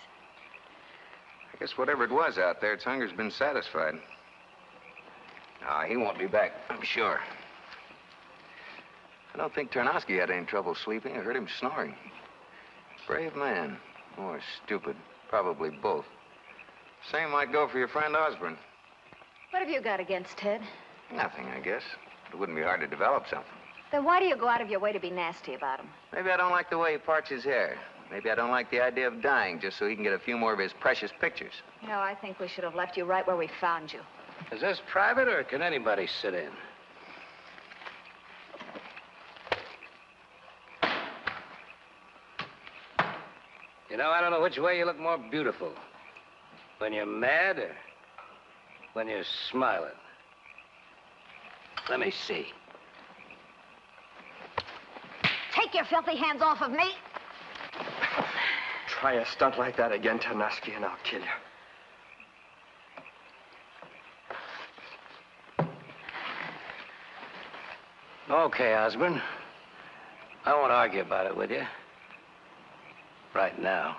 I guess whatever it was out there, its hunger's been satisfied. He won't be back, I'm sure. I don't think Tarnowski had any trouble sleeping. I heard him snoring. Brave man. Or stupid. Probably both. Same might go for your friend Osborne. What have you got against Ted? Nothing, I guess. It wouldn't be hard to develop something. Then why do you go out of your way to be nasty about him? Maybe I don't like the way he parts his hair. Maybe I don't like the idea of dying just so he can get a few more of his precious pictures. You know, I think we should have left you right where we found you. Is this private, or can anybody sit in? You know, I don't know which way you look more beautiful. When you're mad or when you're smiling. Let me see. Take your filthy hands off of me. Try a stunt like that again, Tarnowski, and I'll kill you. Okay, Osborne. I won't argue about it with you. Right now.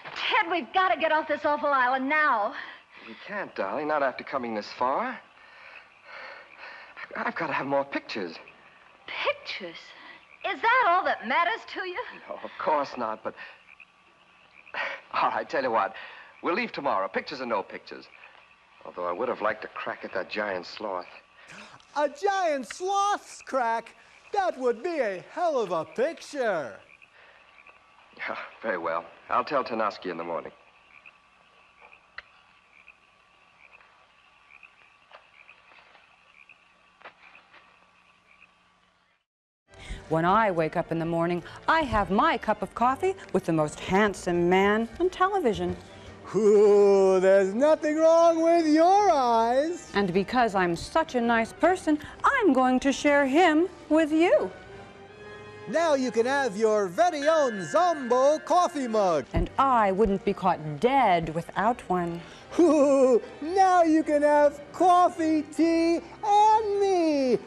Ted, we've got to get off this awful island now. We can't, darling, not after coming this far. I've got to have more pictures. Pictures? Is that all that matters to you? No, of course not, but... All right, tell you what. We'll leave tomorrow, pictures or no pictures. Although I would have liked to crack at that giant sloth. A giant sloth's crack? That would be a hell of a picture. Yeah, very well. I'll tell Tarnowski in the morning. When I wake up in the morning, I have my cup of coffee with the most handsome man on television. Ooh, there's nothing wrong with your eyes. And because I'm such a nice person, I'm going to share him with you. Now you can have your very own Zomboo coffee mug. And I wouldn't be caught dead without one. Ooh, now you can have coffee, tea, and me.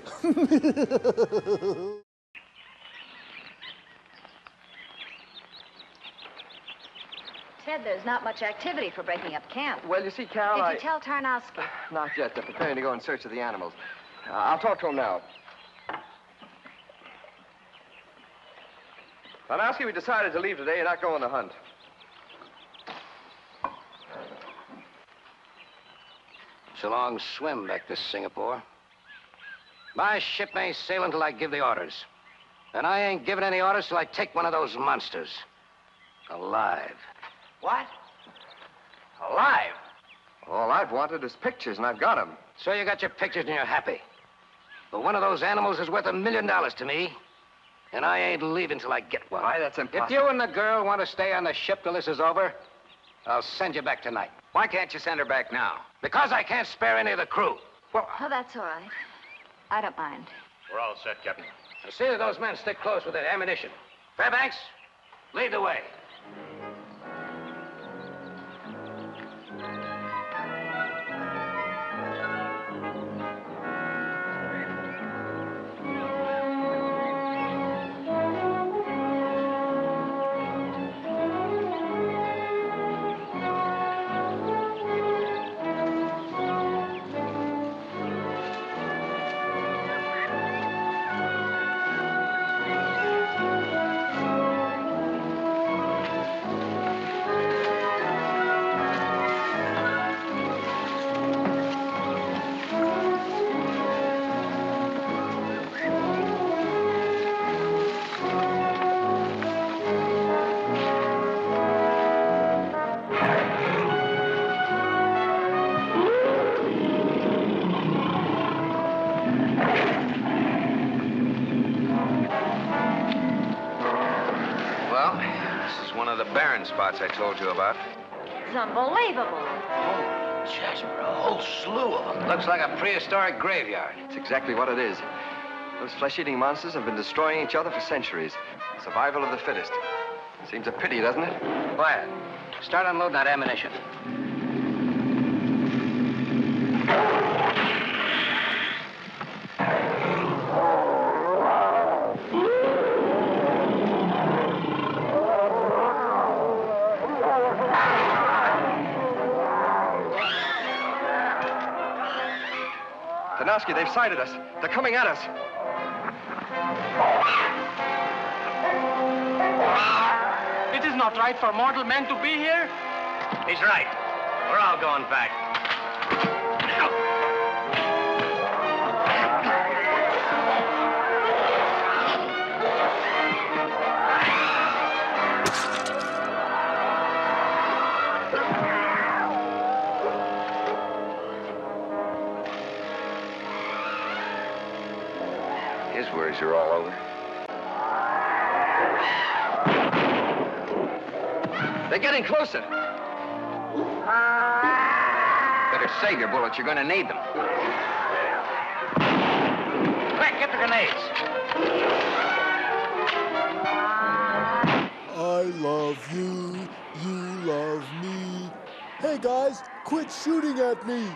Ted, there's not much activity for breaking up camp. Well, you see, Carol, Did you tell Tarnowski? Not yet. They're preparing to go in search of the animals. I'll talk to him now. Tarnowski, we decided to leave today and not go on the hunt. It's a long swim back to Singapore. My ship ain't sailing till I give the orders. And I ain't giving any orders till I take one of those monsters. Alive. What? Alive? All I've wanted is pictures, and I've got them. So you got your pictures and you're happy. But one of those animals is worth $1 million to me, and I ain't leaving till I get one. Why, that's impossible. If you and the girl want to stay on the ship till this is over, I'll send you back tonight. Why can't you send her back now? Because I can't spare any of the crew. Well, Oh, that's all right. I don't mind. We're all set, Captain. Now see that those men stick close with their ammunition. Fairbanks, lead the way. Spots I told you about. It's unbelievable. Oh, Jasper, a whole slew of them. Looks like a prehistoric graveyard. it's exactly what it is. Those flesh-eating monsters have been destroying each other for centuries. Survival of the fittest. Seems a pity, doesn't it? Quiet. Start unloading that ammunition. Tarnowski, they've sighted us. They're coming at us. It is not right for mortal men to be here. He's right. We're all going back. His worries are all over. They're getting closer. Better save your bullets. You're going to need them. Quick! get the grenades. I love you, you love me. Hey guys, quit shooting at me.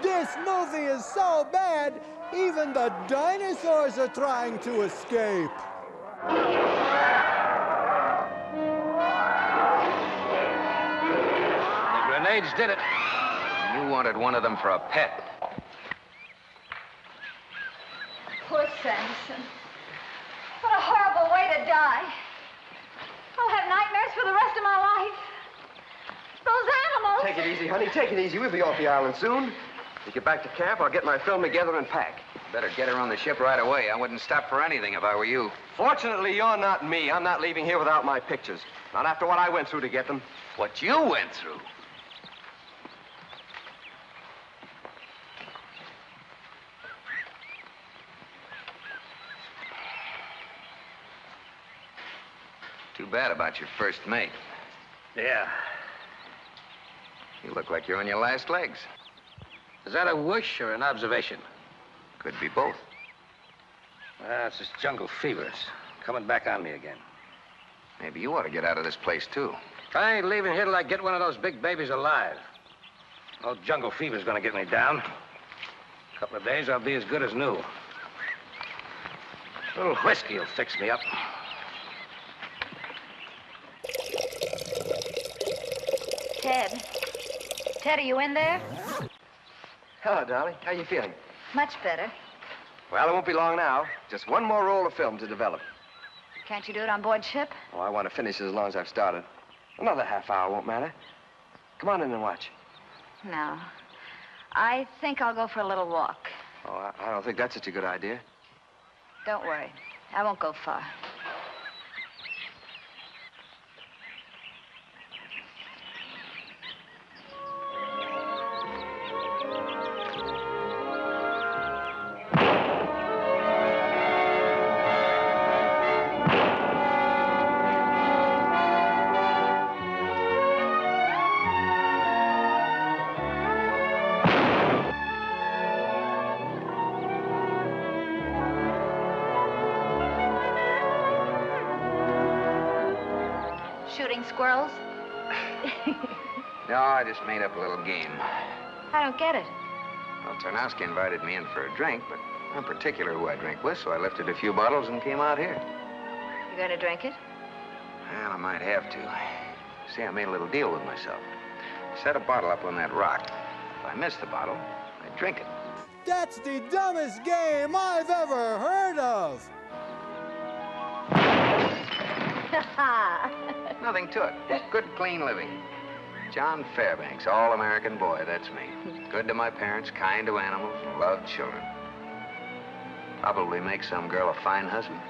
This movie is so bad, even the dinosaurs are trying to escape. The grenades did it. You wanted one of them for a pet. Poor Sanderson. What a horrible way to die. I'll have nightmares for the rest of my life. Those animals. Take it easy, honey. Take it easy. We'll be off the island soon. You get back to camp, I'll get my film together and pack. Better get her on the ship right away. I wouldn't stop for anything if I were you. Fortunately, you're not me. I'm not leaving here without my pictures. Not after what I went through to get them. What you went through? Too bad about your first mate. Yeah. You look like you're on your last legs. Is that a wish or an observation? Could be both. Well, it's this jungle fever. It's coming back on me again. Maybe you ought to get out of this place, too. I ain't leaving here till I get one of those big babies alive. No jungle fever's gonna get me down. A couple of days, I'll be as good as new. A little whiskey will fix me up. Ted. Ted, are you in there? Hello, darling. How you feeling? Much better. Well, it won't be long now. Just one more roll of film to develop. Can't you do it on board ship? Oh, I want to finish as long as I've started. Another half hour won't matter. Come on in and watch. No. I think I'll go for a little walk. Oh, I don't think that's such a good idea. Don't worry. I won't go far. Shooting squirrels? No, I just made up a little game. I don't get it. Well, Tarnowski invited me in for a drink, but I'm particular who I drink with, so I lifted a few bottles and came out here. You going to drink it? Well, I might have to. See, I made a little deal with myself. Set a bottle up on that rock. If I miss the bottle, I drink it. That's the dumbest game I've ever heard of. Nothing to it. Good, clean living. John Fairbanks, all-American boy, that's me. Good to my parents, kind to animals, and loved children. Probably make some girl a fine husband.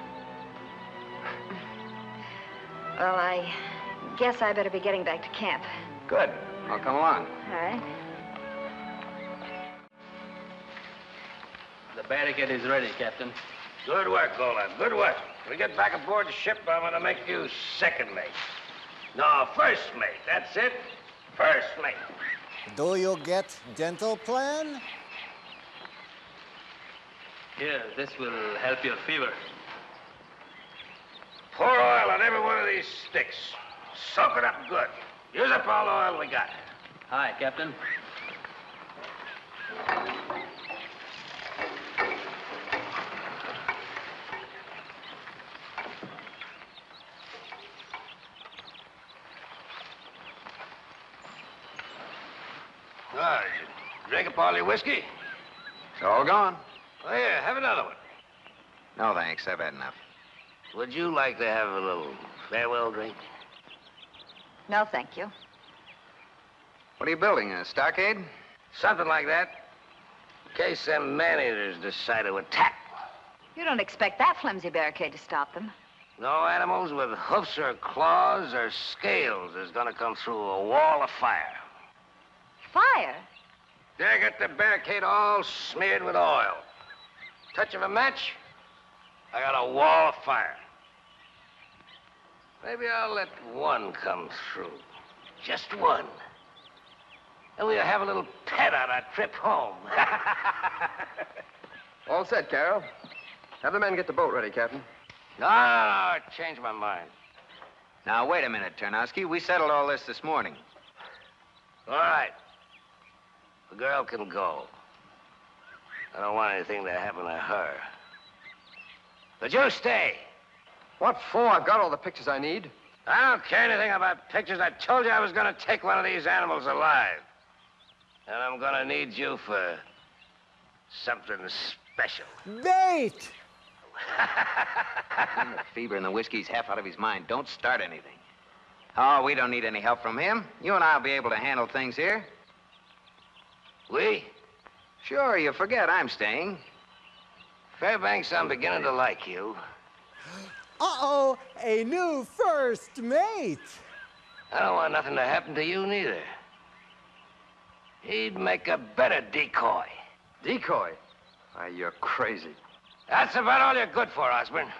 Well, I guess I better be getting back to camp. Good. I'll come along. All right. The barricade is ready, Captain. Good work, Golan. Good work. When we get back aboard the ship, I'm gonna make you second mate. No, first mate. That's it. First mate. Do you get dental plan? Here, this will help your fever. Pour oil on every one of these sticks. Soak it up good. Use up all the oil we got. Hi, Captain. Ah, you drink up all your whiskey? It's all gone. Oh, yeah, have another one. No, thanks. I've had enough. Would you like to have a little farewell drink? No, thank you. What are you building, a stockade? Something like that. In case them man-eaters decide to attack. You don't expect that flimsy barricade to stop them. No animals with hoofs or claws or scales is gonna come through a wall of fire. Fire? They get the barricade all smeared with oil. Touch of a match, I got a wall of fire. Maybe I'll let one come through. Just one. And we'll have a little pet on our trip home. All set, Carol. Have the men get the boat ready, Captain. No, I changed my mind. Now, wait a minute, Tarnowski. We settled all this morning. All right. The girl can go. I don't want anything to happen to her. But you stay. What for? I've got all the pictures I need. I don't care anything about pictures. I told you I was going to take one of these animals alive. And I'm going to need you for something special. Bait! The fever and the whiskey's half out of his mind. Don't start anything. Oh, we don't need any help from him. You and I'll be able to handle things here. We? Sure, you forget I'm staying. Fairbanks, I'm beginning to like you. Uh-oh, a new first mate. I don't want nothing to happen to you, neither. He'd make a better decoy. Decoy? Why, you're crazy. That's about all you're good for, Osborne.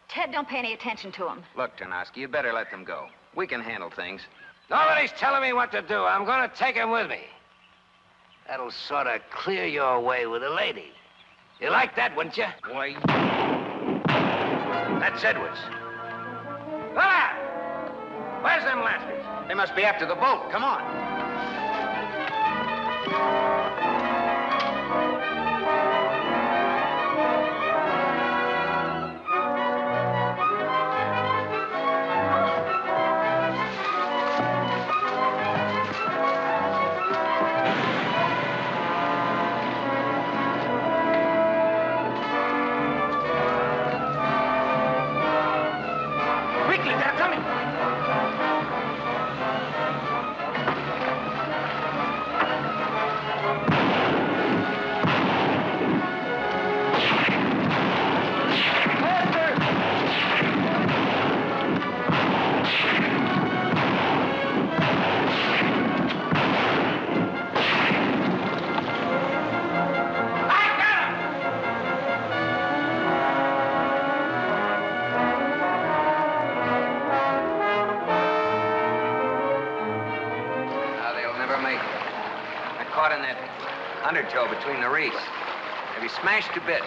Ted, don't pay any attention to him. Look, Tarnowski, you'd better let them go. We can handle things. Nobody's telling me what to do. I'm going to take him with me. That'll sort of clear your way with a lady. You like that, wouldn't you? Why? That's Edwards. Ah! Where's them lashes? They must be after the boat. Come on. Undertow between the reefs. They'll be smashed to bits.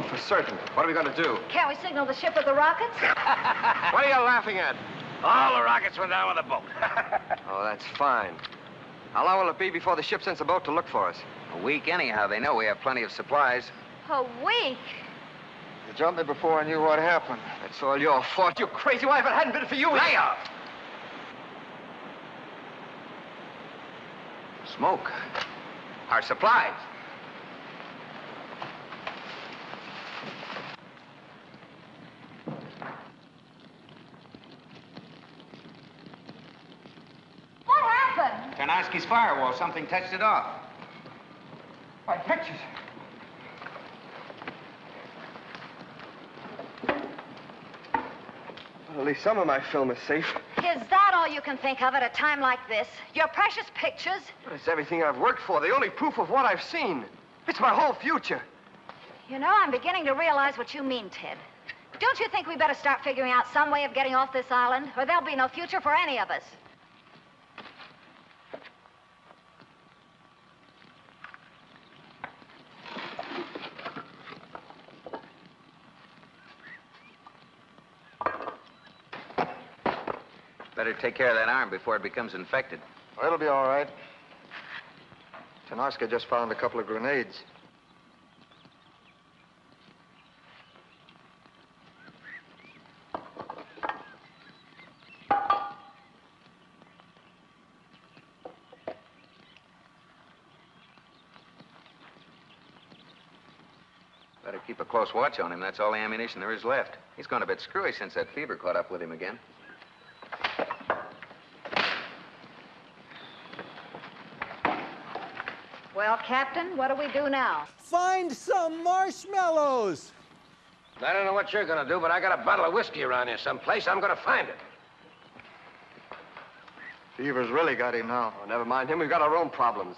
For certain. What are we going to do? Can't we signal the ship with the rockets? What are you laughing at? All the rockets went down with the boat. Oh, that's fine. How long will it be before the ship sends a boat to look for us? A week anyhow. They know we have plenty of supplies. A week? You jumped me before I knew what happened. That's all your fault. You crazy wife. If it hadn't been for you... Lay off! Smoke. Our supplies. Tarnowski's firewall. Something touched it off. My pictures. At least some of my film is safe. Is that all you can think of at a time like this? Your precious pictures? But it's everything I've worked for, the only proof of what I've seen. It's my whole future. You know, I'm beginning to realize what you mean, Ted. Don't you think we better start figuring out some way of getting off this island, or there'll be no future for any of us? Better take care of that arm before it becomes infected. Well, it'll be all right. Tenoska just found a couple of grenades. Better keep a close watch on him. That's all the ammunition there is left. He's gone a bit screwy since that fever caught up with him again. Well, Captain, what do we do now? Find some marshmallows. I don't know what you're gonna do, but I got a bottle of whiskey around here someplace. I'm gonna find it. Fever's really got him now. Oh, never mind him. We've got our own problems.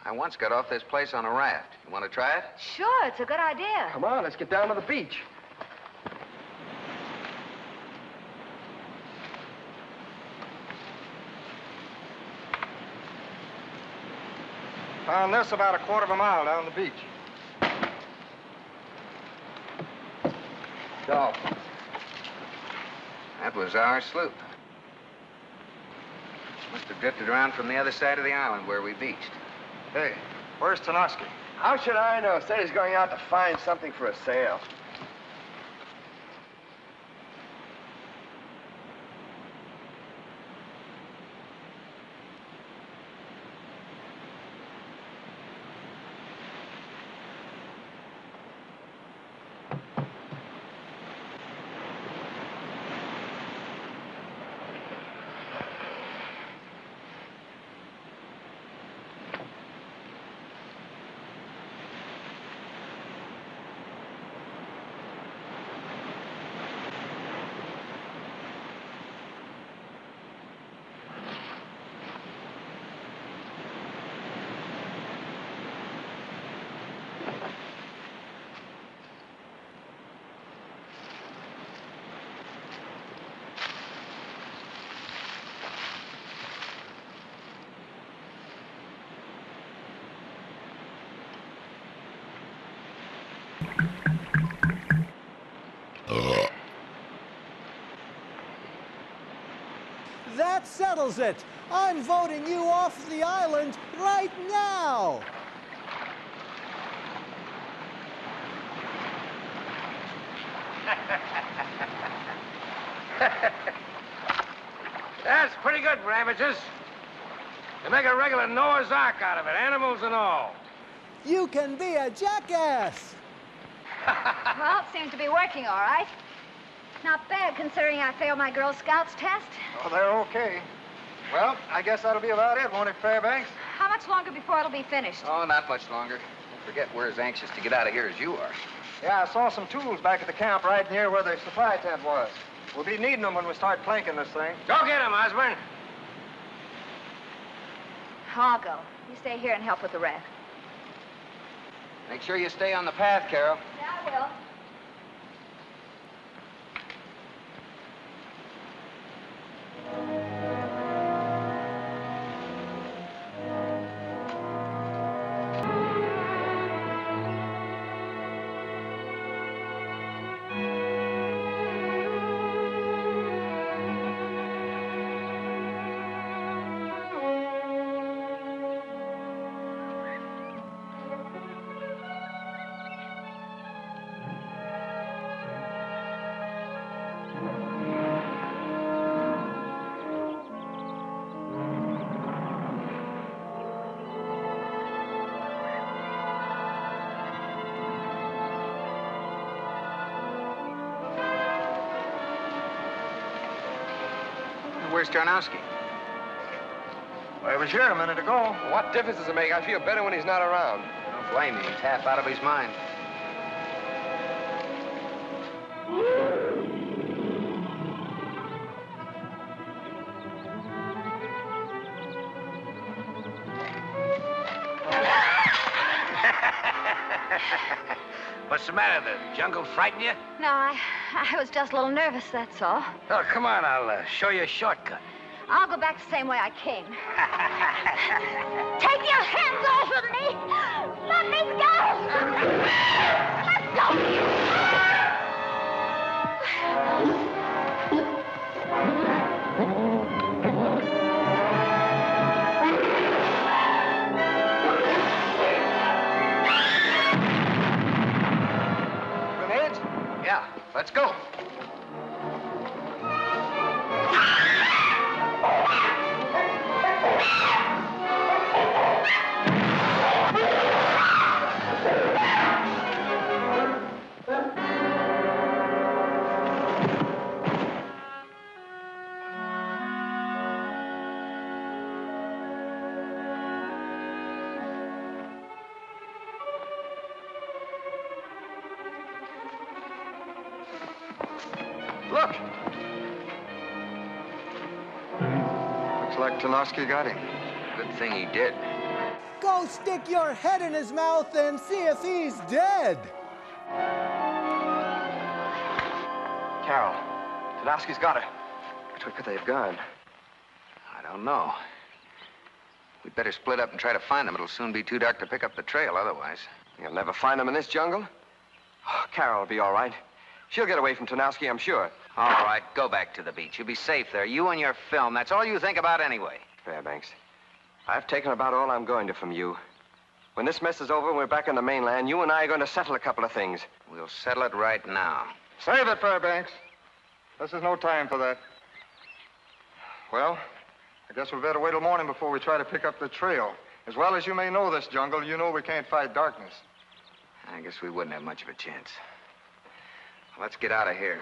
I once got off this place on a raft. You want to try it? Sure, it's a good idea. Come on, let's get down to the beach. Found this about a quarter of a mile down the beach. So, that was our sloop. Must have drifted around from the other side of the island where we beached. Hey, where's Tenoski? How should I know? Said he's going out to find something for a sail. That settles it. I'm voting you off the island right now. That's pretty good, Ravages. You make a regular Noah's Ark out of it, animals and all. You can be a jackass. Well, it seems to be working all right. Not bad, considering I failed my Girl Scouts test. Oh, they're okay. Well, I guess that'll be about it, won't it, Fairbanks? How much longer before it'll be finished? Oh, not much longer. Don't forget we're as anxious to get out of here as you are. Yeah, I saw some tools back at the camp right near where the supply tent was. We'll be needing them when we start planking this thing. Go get them, Osborne. I'll go. You stay here and help with the raft. Make sure you stay on the path, Carol. Yeah, I will. Where's Tarnowski? Well, he was here a minute ago. What difference does it make? I feel better when he's not around. Don't blame me. He's half out of his mind. What's the matter? The jungle frighten you? No, I was just a little nervous, that's all. Oh, come on. I'll show you a shortcut. I'll go back the same way I came. Take your hands off of me! Let me go! Let go! Grenades? Yeah, let's go. Look! Looks like Tanoski got him. Good thing he did. Go stick your head in his mouth and see if he's dead. Carol, Tanoski's got her. Which way could they have gone? I don't know. We'd better split up and try to find them. It'll soon be too dark to pick up the trail otherwise. You'll never find them in this jungle? Oh, Carol will be all right. She'll get away from Tanoski, I'm sure. All right, go back to the beach. You'll be safe there. You and your film. That's all you think about anyway. Fairbanks, I've taken about all I'm going to from you. When this mess is over and we're back on the mainland, you and I are going to settle a couple of things. We'll settle it right now. Save it, Fairbanks. This is no time for that. Well, I guess we better wait till morning before we try to pick up the trail. As well as you may know this jungle, you know we can't fight darkness. I guess we wouldn't have much of a chance. Let's get out of here.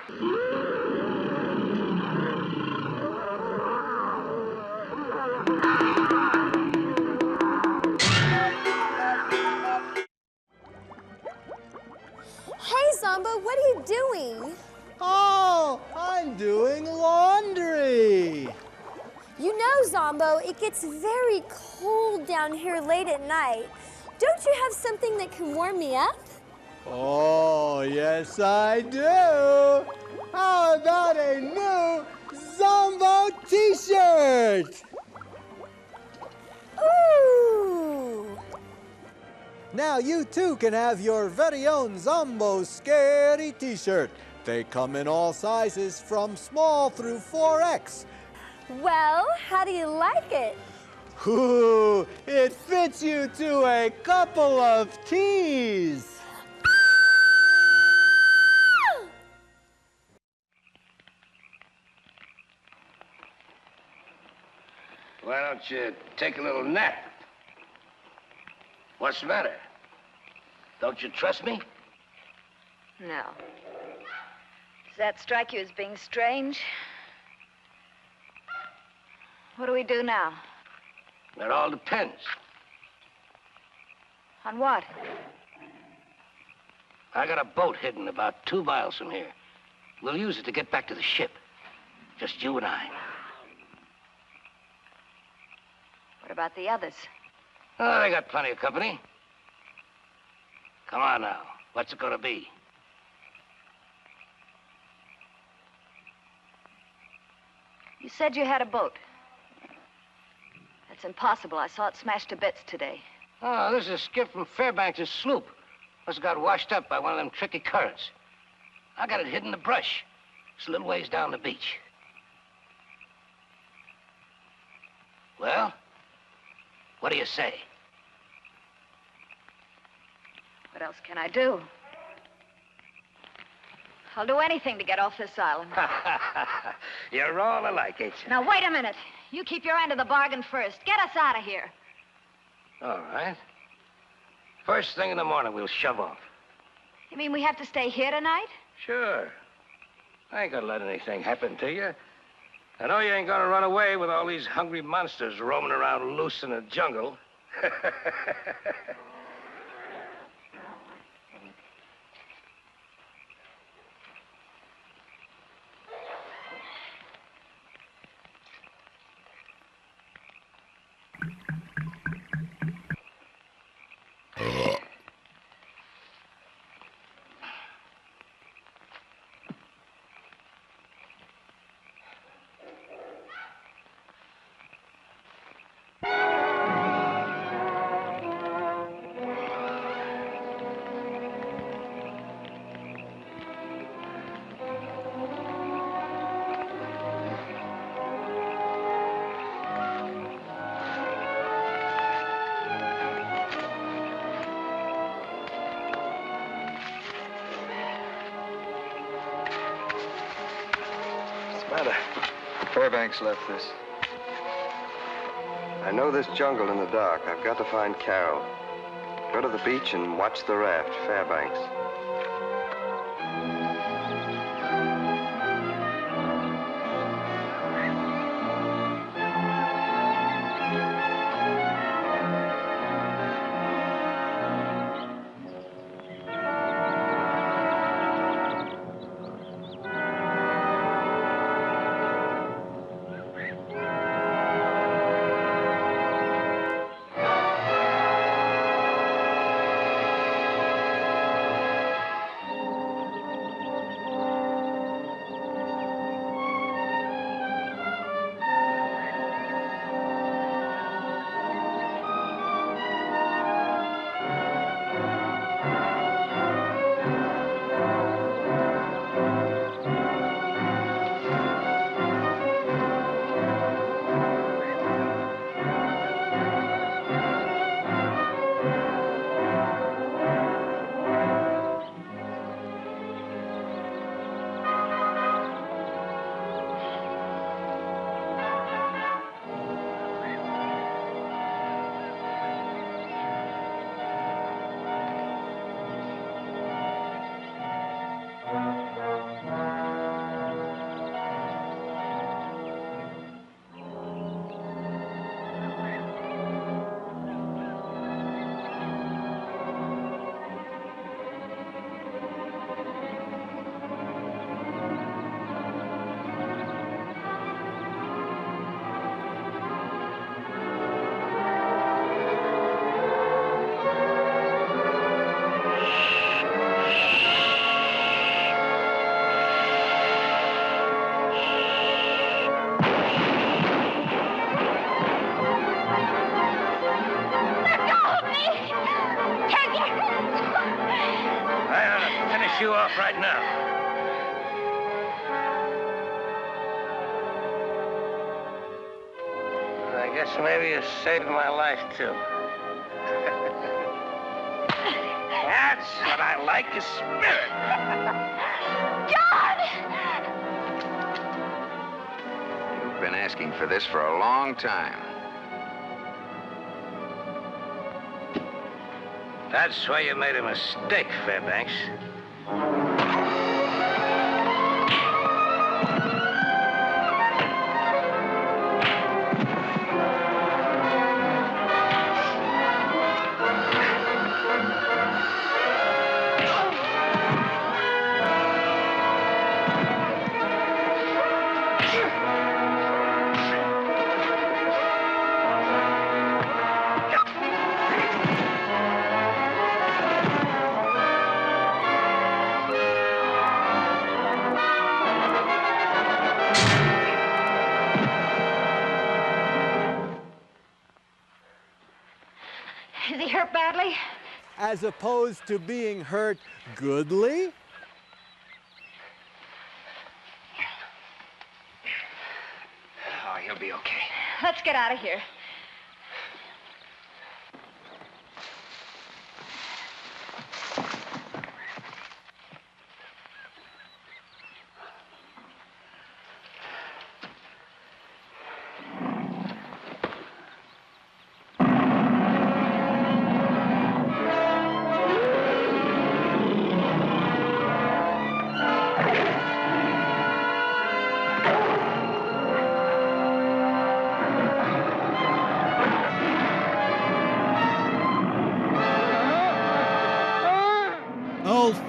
Hey, Zomboo, what are you doing? Oh, I'm doing laundry. You know, Zomboo, it gets very cold down here late at night. Don't you have something that can warm me up? Oh, yes, I do. How about a new Zomboo t-shirt? Ooh! Now you too can have your very own Zomboo Scary t-shirt. They come in all sizes from small through 4X. Well, how do you like it? Ooh, it fits you to a couple of T's. Why don't you take a little nap? What's the matter? Don't you trust me? No. Does that strike you as being strange? What do we do now? It all depends. On what? I got a boat hidden about 2 miles from here. We'll use it to get back to the ship. Just you and I. What about the others? Oh, they got plenty of company. Come on now. What's it gonna be? You said you had a boat. That's impossible. I saw it smashed to bits today. Oh, this is a skiff from Fairbanks' sloop. Must have got washed up by one of them tricky currents. I got it hidden in the brush. It's a little ways down the beach. Well, what do you say? What else can I do? I'll do anything to get off this island. You're all alike, ain't you? Now, wait a minute. You keep your end of the bargain first. Get us out of here. All right. First thing in the morning, we'll shove off. You mean we have to stay here tonight? Sure. I ain't gonna let anything happen to you. I know you ain't gonna run away with all these hungry monsters roaming around loose in the jungle. Matter? Fairbanks left this. I know this jungle in the dark. I've got to find Carol. Go to the beach and watch the raft, Fairbanks. You off right now. I guess maybe you saved my life, too. That's what I like, is spirit. John! You've been asking for this for a long time. That's why you made a mistake, Fairbanks. Is he hurt badly? As opposed to being hurt goodly? Oh, he'll be okay. Let's get out of here.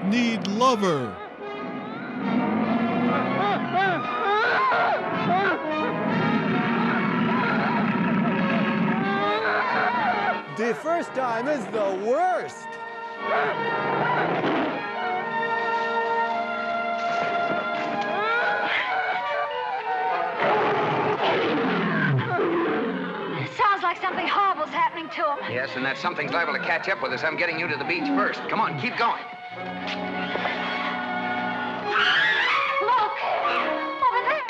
Need lover. The first time is the worst. Sounds like something horrible's happening to him. Yes, and that something's liable to catch up with us. I'm getting you to the beach first. Come on, keep going. Look! Over there!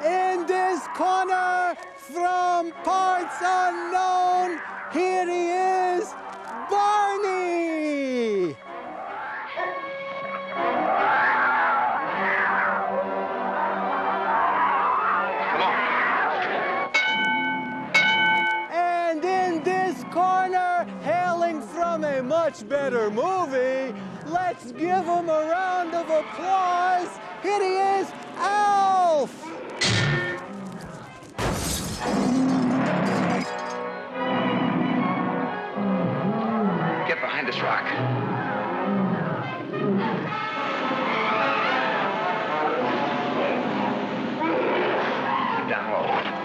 In this corner, from parts unknown, here he is, Barney! become a much better movie. Let's give him a round of applause. Here he is, Alf! Get behind this rock. Keep down low.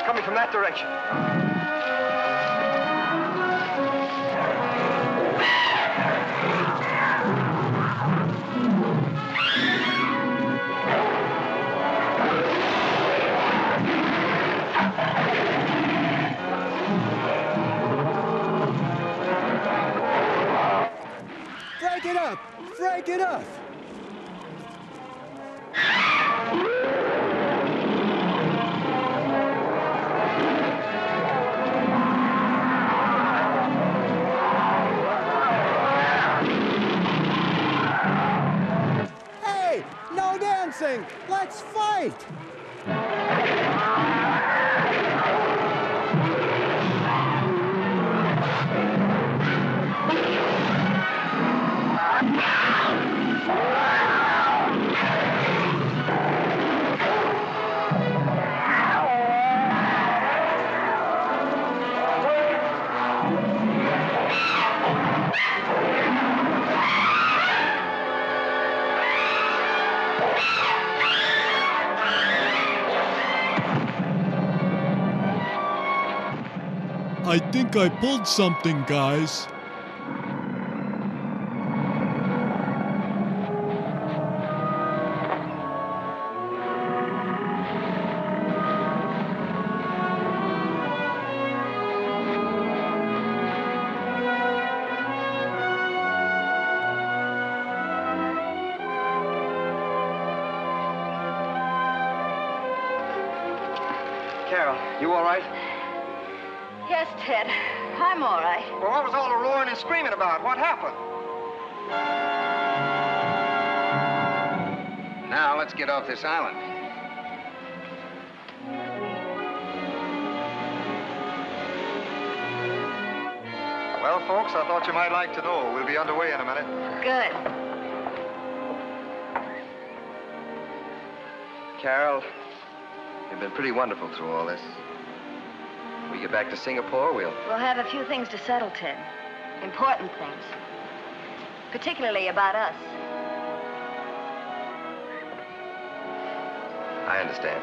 Coming from that direction. Break it up! Break it up! Hey, no dancing! Let's fight! I think I pulled something, guys. Carol, you all right? Yes, Ted. I'm all right. Well, what was all the roaring and screaming about? What happened? Now, let's get off this island. Well, folks, I thought you might like to know. We'll be underway in a minute. Good. Carol, you've been pretty wonderful through all this. When we get back to Singapore, we'll We'll have a few things to settle, Ted. Important things. Particularly about us. I understand.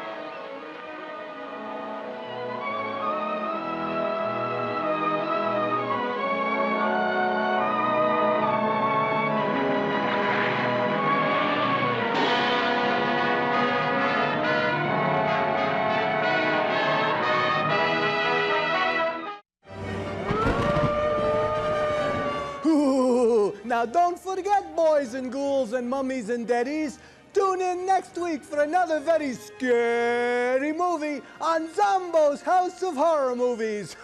Now don't forget, boys and ghouls and mummies and daddies, tune in next week for another very scary movie on Zomboo's House of Horror Movies.